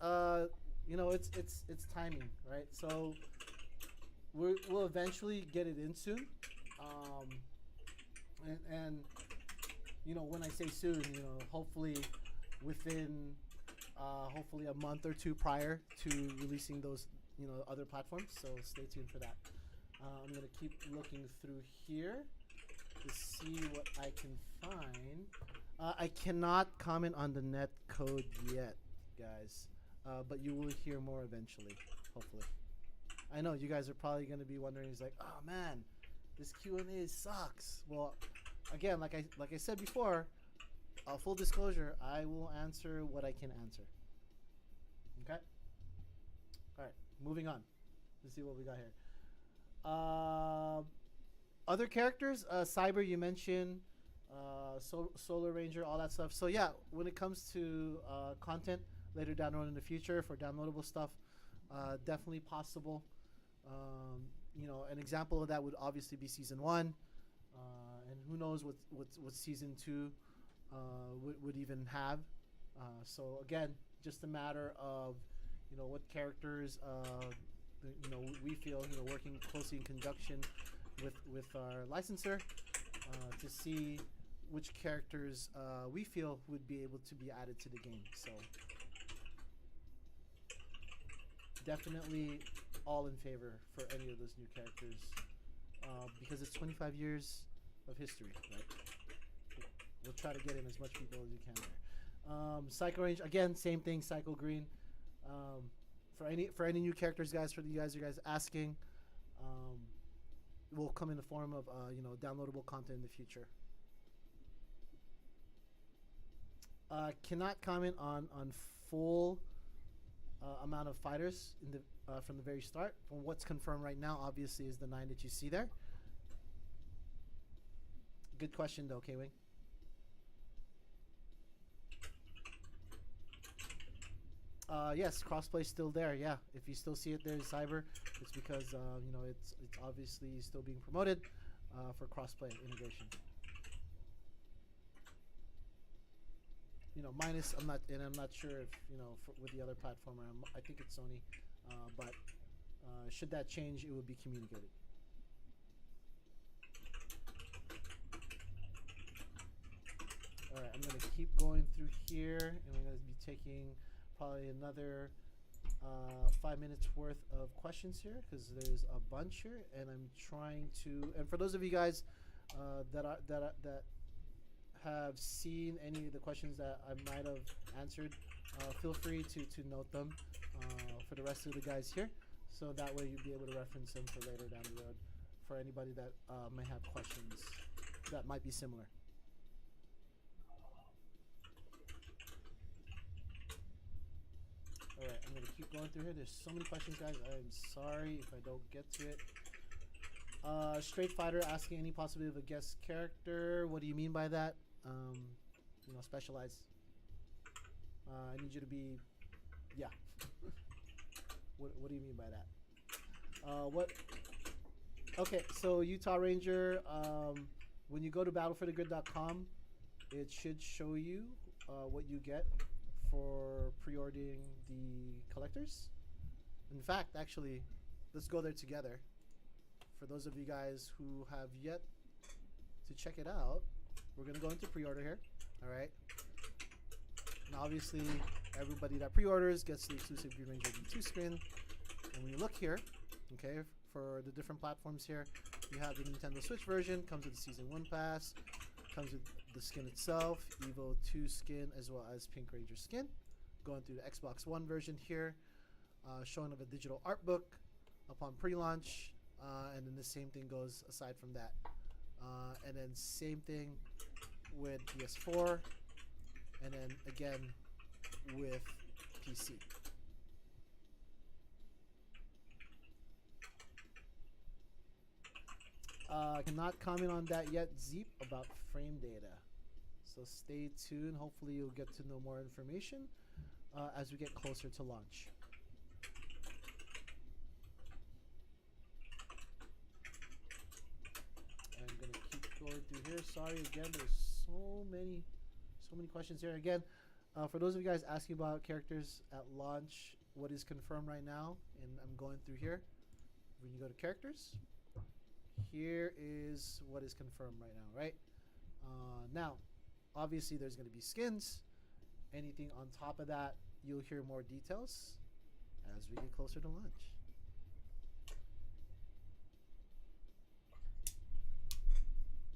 you know, it's timing, right? So we'll eventually get it in soon, and you know, when I say soon, you know, hopefully within hopefully a month or two prior to releasing those, you know, other platforms. So stay tuned for that. I'm gonna keep looking through here to see what I can find. I cannot comment on the net code yet, guys, but you will hear more eventually, hopefully. I know you guys are probably gonna be wondering, it's like, oh man, this Q&A sucks. Well, again, like I said before, full disclosure, I will answer what I can answer. Okay. All right, moving on. Let's see what we got here. Other characters, Cyber, you mentioned, Solar Ranger, all that stuff. So yeah, when it comes to content later down the road in the future for downloadable stuff, definitely possible. You know, an example of that would obviously be season 1, and who knows what season 2 would even have. So again, just a matter of, you know, what characters you know, we feel, you know, working closely in conjunction with our licensor to see which characters we feel would be able to be added to the game. So definitely all in favor for any of those new characters, because it's 25 years of history, right? We'll try to get in as much people as we can there. Psycho Range, again, same thing. Psycho Green. For any new characters, guys, for you guys asking, will come in the form of you know, downloadable content in the future. Cannot comment on full amount of fighters in the from the very start. From what's confirmed right now, obviously, is the 9 that you see there. Good question, though, K-Wing. Yes, crossplay still there. Yeah, if you still see it there, Cyber, it's because you know, it's obviously still being promoted for crossplay integration. You know, minus I'm not sure if, you know, with the other platform. I think it's Sony, but should that change, it would be communicated. All right, I'm gonna keep going through here, and I'm gonna be taking probably another 5 minutes worth of questions here, because there's a bunch here, and I'm trying to. And for those of you guys that have seen any of the questions that I might have answered, feel free to note them for the rest of the guys here, so that way you'll be able to reference them for later down the road for anybody that may have questions that might be similar. All right, I'm gonna keep going through here. There's so many questions, guys. I'm sorry if I don't get to it. Straight Fighter asking any possibility of a guest character. What do you mean by that? You know, specialize. I need you to be, yeah. What do you mean by that? What? Okay, so Utah Ranger. When you go to battleforthegrid.com, it should show you what you get for pre-ordering the collectors. In fact, actually, let's go there together. For those of you guys who have yet to check it out, we're gonna go into pre-order here. All right. And obviously, everybody that pre-orders gets the exclusive Green Ranger V2 skin. And when you look here, okay, for the different platforms here, you have the Nintendo Switch version, comes with the Season 1 pass, comes with the skin itself, Evo 2 skin, as well as Pink Ranger skin. Going through the Xbox One version here, showing of a digital art book upon pre-launch, and then the same thing goes aside from that. And then same thing with PS4, and then again with PC. Cannot comment on that yet, Zeep, about frame data. So stay tuned. Hopefully you'll get to know more information as we get closer to launch. I'm gonna keep going through here. Sorry again, there's so many questions here. Again, for those of you guys asking about characters at launch, what is confirmed right now, and I'm going through here. When you go to characters, here is what is confirmed right now, right? Now, obviously there's going to be skins. Anything on top of that, you'll hear more details as we get closer to launch.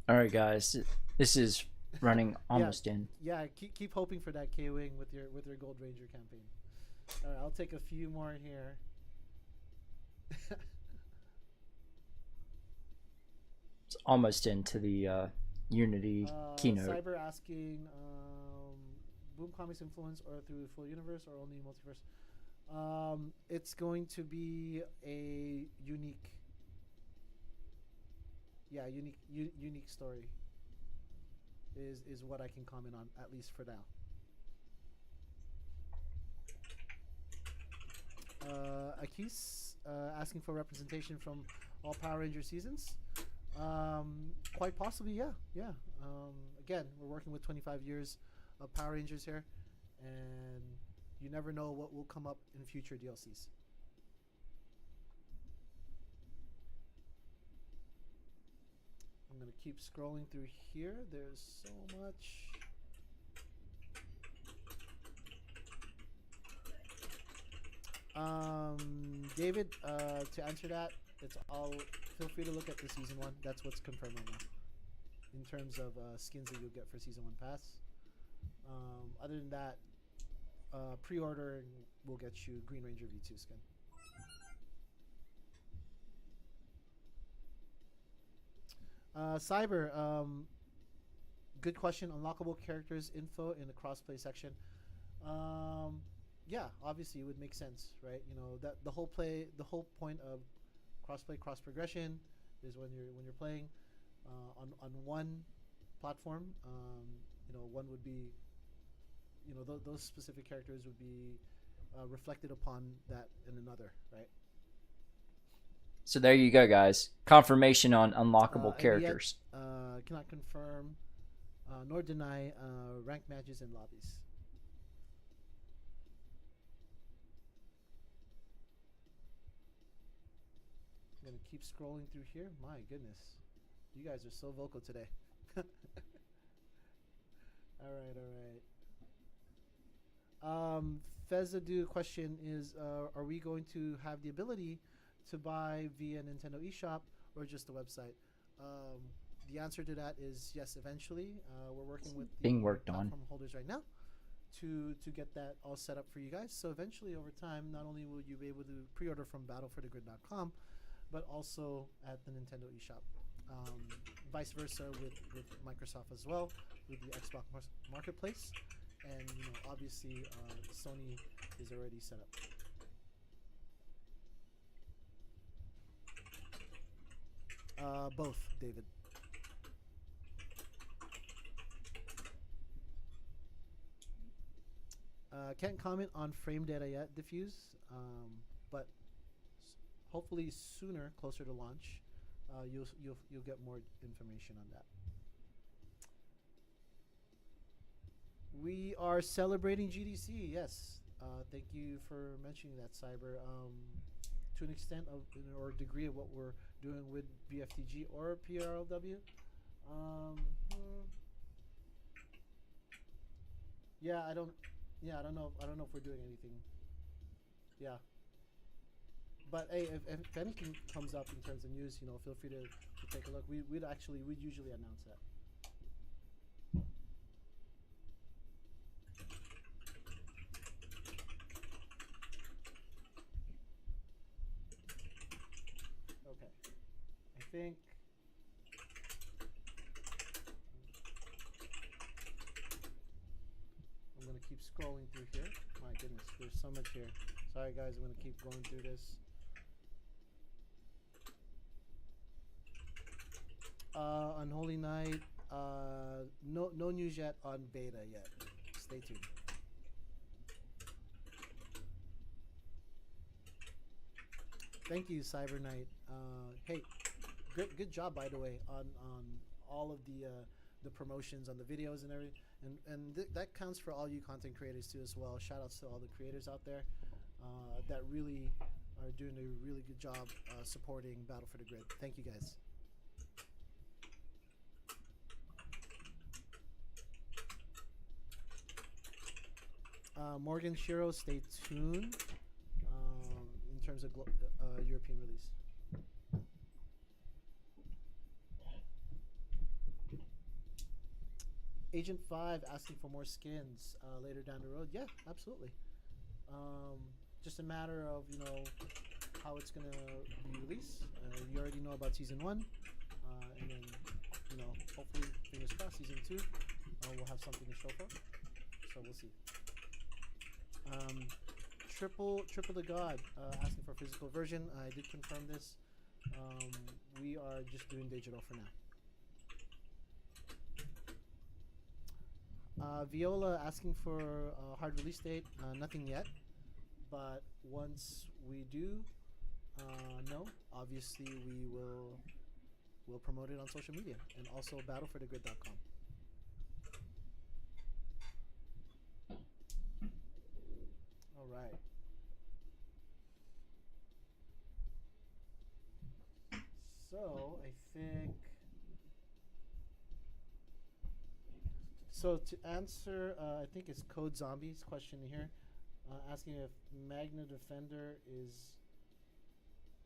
All right, guys, this is running almost in. Yeah, keep hoping for that K-Wing with your Gold Ranger campaign. All right, I'll take a few more here. It's almost into the Unity keynote. Cyber asking, Boom Comics influence or through the full universe or only multiverse? It's going to be a unique story is what I can comment on, at least for now. Akis asking for representation from all Power Ranger seasons. Quite possibly, yeah. Again, we're working with 25 years of Power Rangers here, and you never know what will come up in future DLCs. I'm gonna keep scrolling through here. There's so much. David, to answer that, it's all. Feel free to look at the season 1. That's what's confirmed right now, in terms of skins that you'll get for season 1 pass. Other than that, pre-ordering will get you Green Ranger V2 skin. Cyber, good question. Unlockable characters info in the crossplay section. Yeah, obviously it would make sense, right? You know that the whole point of crossplay, cross progression is when you're playing on one platform. You know, one would be, you know, those specific characters would be reflected upon that in another, right? So there you go, guys. Confirmation on unlockable characters. Yet, cannot confirm nor deny ranked matches and lobbies. I'm gonna keep scrolling through here. My goodness, you guys are so vocal today. All right. Fezadu question is, are we going to have the ability to buy via Nintendo eShop or just the website? The answer to that is yes. Eventually, we're working with being worked on platform holders right now to get that all set up for you guys. So eventually, over time, not only will you be able to pre-order from battleforthegrid.com, but also at the Nintendo eShop. Vice versa with Microsoft as well, with the Xbox Marketplace. and obviously Sony is already set up. Both, David. Can't comment on frame data yet, Diffuse, but hopefully sooner, closer to launch, you'll get more information on that. We are celebrating GDC. Yes, thank you for mentioning that, Cyber. To an extent of or degree of what we're doing with BFTG or PRLW. Yeah, I don't know. I don't know if we're doing anything. Yeah. But hey, if anything comes up in terms of news, feel free to take a look. We'd usually announce that. Okay. I think I'm gonna keep scrolling through here. My goodness, there's so much here. Sorry guys, I'm gonna keep going through this. Unholy Night, no news yet on beta yet. Stay tuned. Thank you, Cyber Knight. Hey, good job by the way on all of the promotions on the videos and everything, and that counts for all you content creators too as well. Shout outs to all the creators out there that really are doing a really good job supporting Battle for the Grid. Thank you guys. Morgan Shiro, stay tuned in terms of European release. Agent 5 asking for more skins later down the road. Yeah, absolutely. Just a matter of how it's gonna be released. You already know about season 1, and then hopefully fingers crossed season 2 we'll have something to show for. So we'll see. Triple the God asking for a physical version. I did confirm this. We are just doing digital for now. Viola asking for a hard release date. Nothing yet, but once we do know, obviously we'll promote it on social media and also battleforthegrid.com. All right. So I think. So to answer, I think it's Code Zombie's question here, asking if Magna Defender is.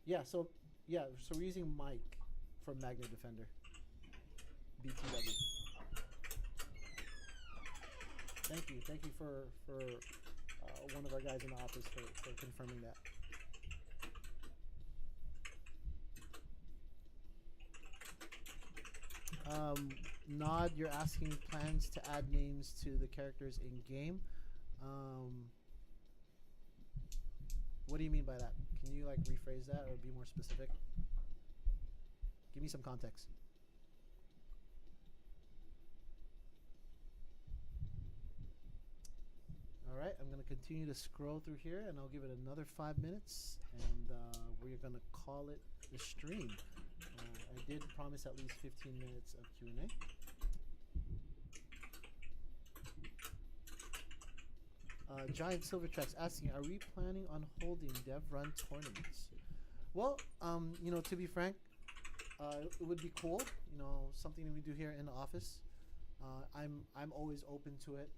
Yeah. So we're using Mike from Magna Defender. BTW. Thank you for one of our guys in the office for confirming that. Nod, you're asking plans to add names to the characters in game. What do you mean by that? Can you rephrase that or be more specific? Give me some context. All right, I'm going to continue to scroll through here, and I'll give it another 5 minutes, and we're going to call it the stream. I did promise at least 15 minutes of Q&A. Giant Silver Tracks asking, are we planning on holding dev run tournaments? Well, to be frank, it would be cool. Something that we do here in the office. I'm always open to it.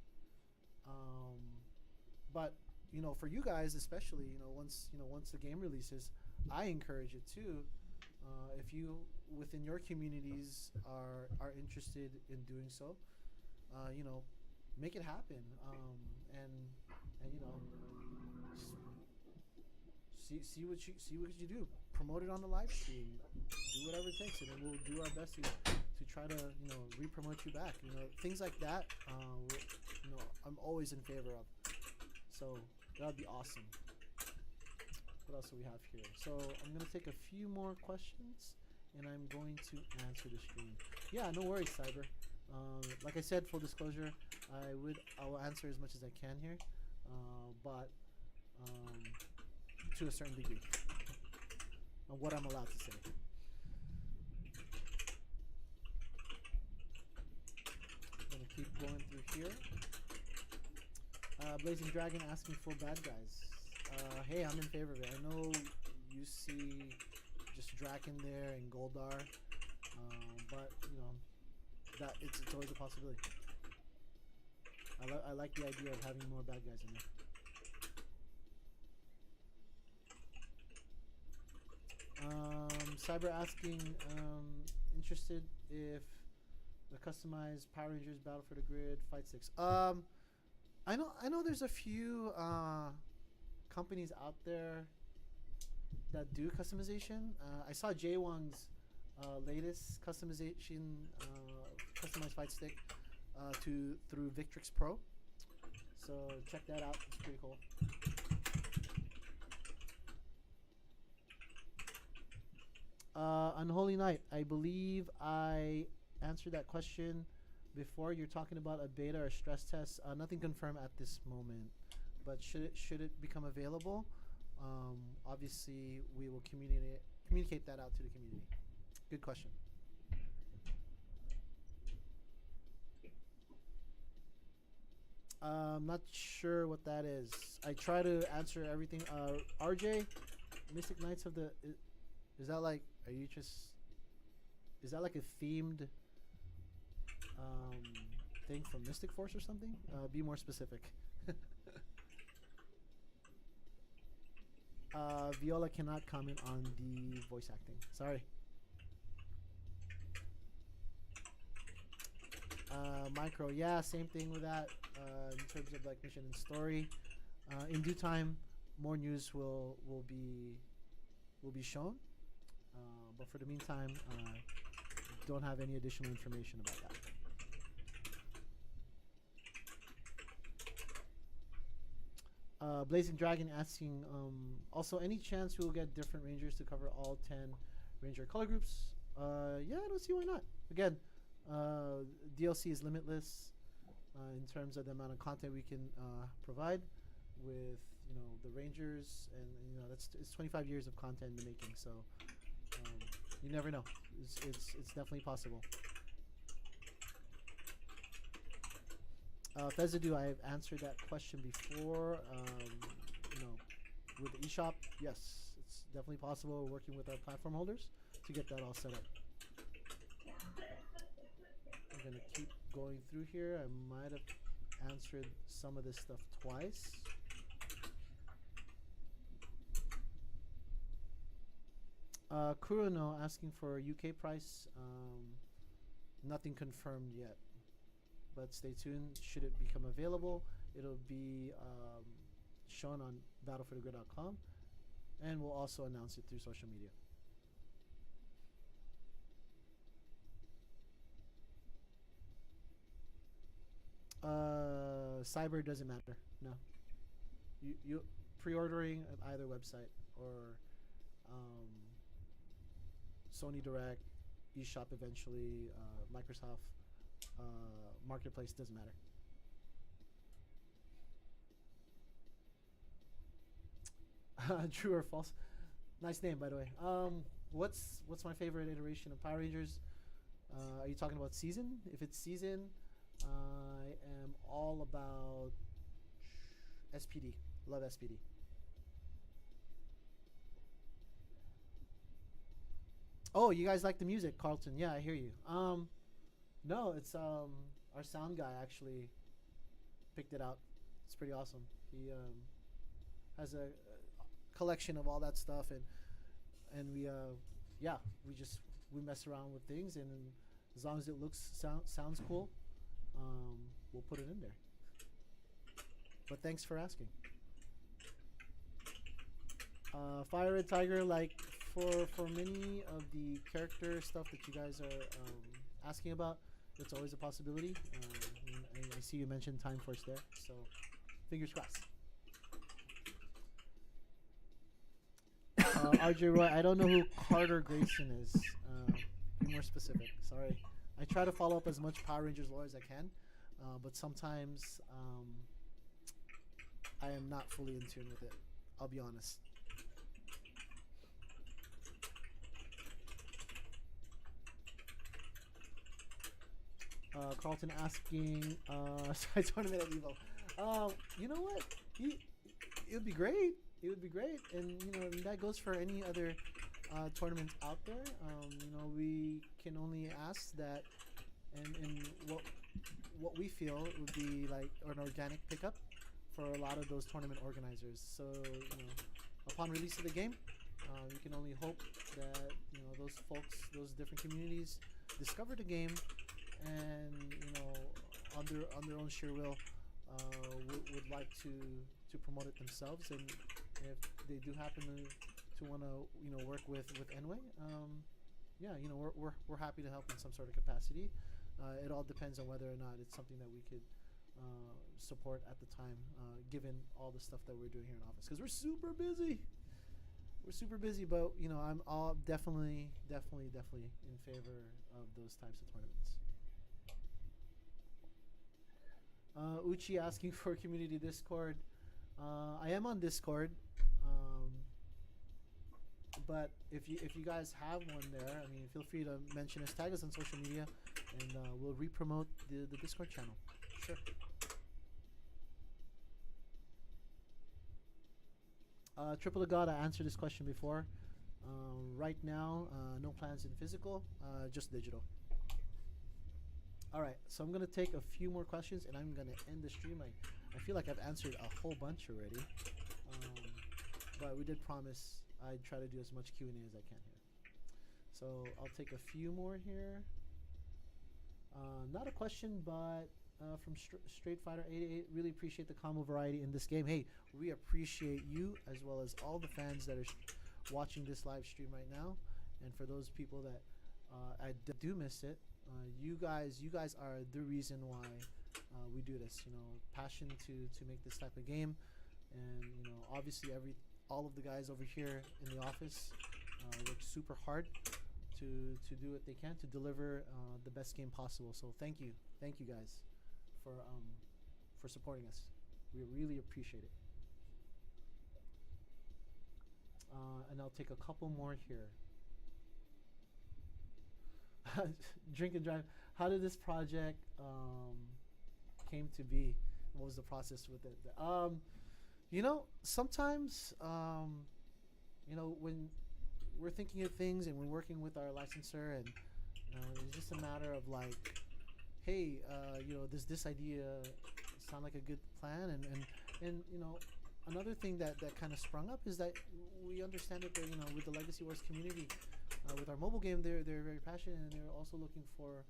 But for you guys especially, once the game releases, I encourage it too. If you within your communities are interested in doing so, make it happen. And see what you do. Promote it on the live stream. Do whatever it takes, and then we'll do our best to try to re-promote you back. Things like that. I'm always in favor of. So that would be awesome. What else do we have here? So I'm gonna take a few more questions, and I'm going to answer the stream. Yeah, no worries, Cyber. Like I said, full disclosure, I will answer as much as I can here, but to a certain degree on what I'm allowed to say. I'm gonna keep going through here. Blazing Dragon asking for bad guys. Hey, I'm in favor of it. I know you see just Draken there and Goldar, but that it's always a possibility. I like the idea of having more bad guys in there. Cyber asking, interested if the customized Power Rangers Battle for the Grid Fight Sticks. I know there's a few companies out there that do customization. I saw Jaewong's latest customization, customized fight stick through Victrix Pro. So check that out. It's pretty cool. Unholy Knight, I believe I answered that question before. You're talking about a beta or stress test. Nothing confirmed at this moment, but should it become available, obviously we will communicate that out to the community. Good question. I'm not sure what that is. I try to answer everything. RJ, Mystic Knights of the... Is that like... Are you just... Is that like a themed thing from Mystic Force or something? Be more specific. Viola cannot comment on the voice acting. Sorry. Micro, yeah, same thing with that. In terms of like mission and story, in due time, more news will be shown. But for the meantime, don't have any additional information about that. Blazing Dragon asking, also any chance we will get different Rangers to cover all 10 Ranger color groups? Yeah, I don't see why not. Again, DLC is limitless in terms of the amount of content we can provide with the Rangers, and it's 25 years of content in the making. So you never know. It's definitely possible. Fezadu, I've answered that question before. With the eShop, yes, it's definitely possible. We're working with our platform holders to get that all set up. I'm gonna keep going through here. I might have answered some of this stuff twice. Kurono asking for UK price. Nothing confirmed yet, but stay tuned. Should it become available, it'll be shown on battleforthegrid.com, and we'll also announce it through social media. Cyber doesn't matter. No, you pre-ordering at either website or Sony Direct, eShop eventually, Microsoft Marketplace, doesn't matter. True or false? Nice name, by the way. What's my favorite iteration of Power Rangers? Are you talking about season? If it's season, I am all about SPD. Love SPD. Oh, you guys like the music, Carlton? Yeah, I hear you. No, it's our sound guy actually picked it out. It's pretty awesome. He has a collection of all that stuff, and we mess around with things, and as long as it sounds cool, we'll put it in there. But thanks for asking. Fire Red Tiger, like for many of the character stuff that you guys are asking about, it's always a possibility. I see you mentioned Time Force there, so fingers crossed. RJ Roy, I don't know who Carter Grayson is. Be more specific. Sorry. I try to follow up as much Power Rangers lore as I can, but sometimes I am not fully in tune with it. I'll be honest. Carlton asking, sorry, tournament at Evo. You know what? It would be great. It would be great, and you know that goes for any other tournaments out there. You know, we can only ask that, and what we feel would be like an organic pickup for a lot of those tournament organizers. So you know, upon release of the game, we can only hope that you know those folks, those different communities, discover the game, and you know on their own sheer will would like to promote it themselves. And if they do happen to want to you know work with Enway, yeah, you know we're happy to help in some sort of capacity. It all depends on whether or not it's something that we could support at the time, given all the stuff that we're doing here in office, because we're super busy. We're super busy, but you know I'm all definitely in favor of those types of tournaments. Uchi asking for community Discord. I am on Discord, but if you guys have one there, I mean, feel free to mention us, tag us on social media, and we'll re-promote the Discord channel. Sure. Triple to God, I answered this question before. Right now, no plans in physical, just digital. All right, so I'm gonna take a few more questions, and I'm gonna end the stream. I feel like I've answered a whole bunch already, but we did promise I'd try to do as much Q&A as I can here. So I'll take a few more here. Not a question, but from Straight Fighter 88, really appreciate the combo variety in this game. Hey, we appreciate you as well as all the fans that are watching this live stream right now, and for those people that I do miss it. You guys are the reason why we do this. You know, passion to make this type of game, and you know, obviously all of the guys over here in the office work super hard to do what they can to deliver the best game possible. So thank you guys for supporting us. We really appreciate it. And I'll take a couple more here. Drink and drive. How did this project came to be? What was the process with it? You know, sometimes you know, when we're thinking of things and we're working with our licensor, and it's just a matter of like, hey, you know, does this idea sound like a good plan? And you know, another thing that kind of sprung up is that we understand that you know, with the Legacy Wars community, with our mobile game, they're very passionate, and they're also looking for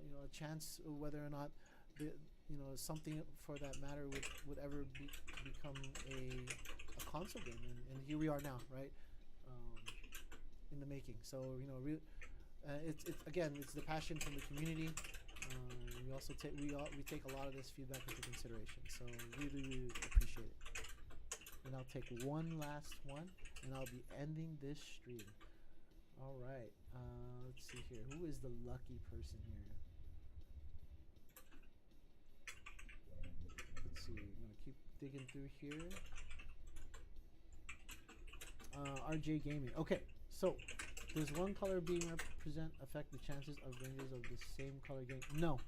you know, a chance whether or not you know, something for that matter would ever become a console game, and here we are now, right, in the making. So you know, it's again, it's the passion from the community. We also we take a lot of this feedback into consideration, so really appreciate it. And I'll take one last one, and I'll be ending this stream. All right, let's see here. Who is the lucky person here? Let's see. I'm gonna keep digging through here. RJ Gaming. Okay, so does one color being represent affect the chances of Rangers of the same color game? No.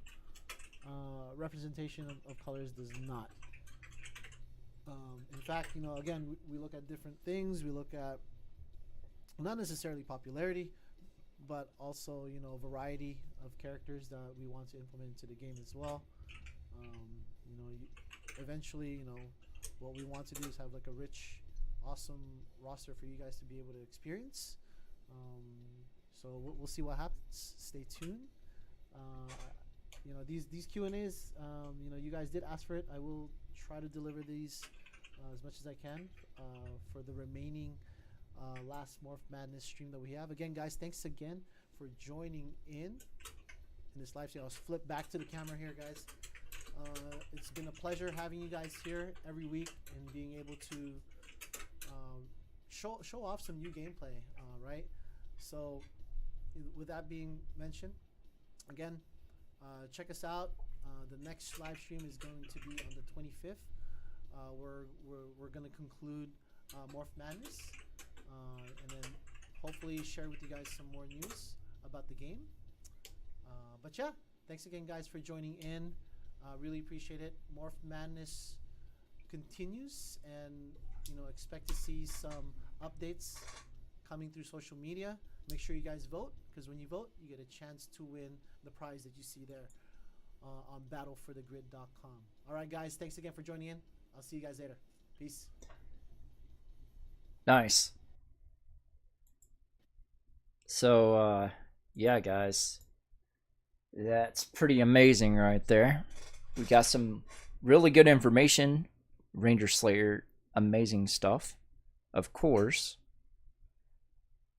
Representation of colors does not. In fact, you know, again, we look at different things. We look at not necessarily popularity, but also, you know, variety of characters that we want to implement into the game as well. You know, eventually, you know, what we want to do is have like a rich, awesome roster for you guys to be able to experience. So we'll see what happens. Stay tuned. You know, these Q&As, you know, you guys did ask for it. I will try to deliver these as much as I can for the remaining last Morph Madness stream that we have. Again, guys, thanks again for joining in this live stream. I'll flip back to the camera here, guys. It's been a pleasure having you guys here every week and being able to show off some new gameplay, right? So with that being mentioned, again, check us out. The next live stream is going to be on the 25th. We're going to conclude Morph Madness, and then hopefully share with you guys some more news about the game. But yeah, thanks again, guys, for joining in. Really appreciate it. Morph Madness continues, and expect to see some updates coming through social media. Make sure you guys vote, because when you vote, you get a chance to win the prize that you see there on battleforthegrid.com. All right, guys, thanks again for joining in. I'll see you guys later. Peace. Nice. So, yeah, guys, that's pretty amazing right there. We got some really good information. Ranger Slayer, amazing stuff, of course.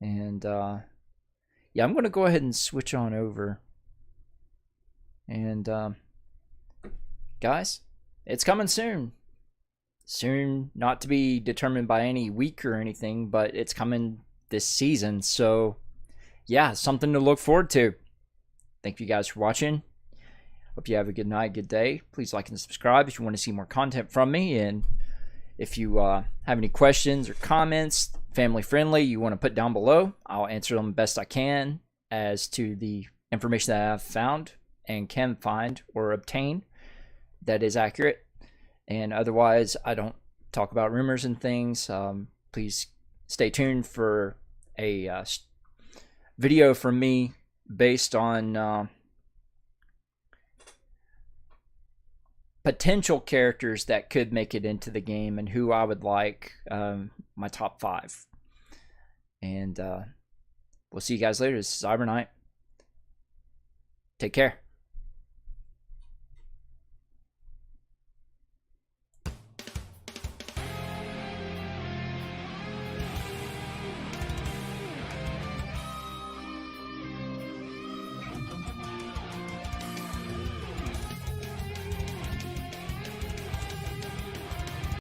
And, yeah, I'm going to go ahead and switch on over. And, guys, it's coming soon. Soon, not to be determined by any week or anything, but it's coming this season. So, yeah, something to look forward to. Thank you guys for watching. Hope you have a good night, good day. Please like and subscribe if you want to see more content from me. And if you have any questions or comments, family friendly, you want to put down below, I'll answer them best I can as to the information that I've found and can find or obtain that is accurate. And otherwise, I don't talk about rumors and things. Please stay tuned for a video from me based on potential characters that could make it into the game and who I would like, my top 5. And we'll see you guys later. This is Cyber Knight. Take care.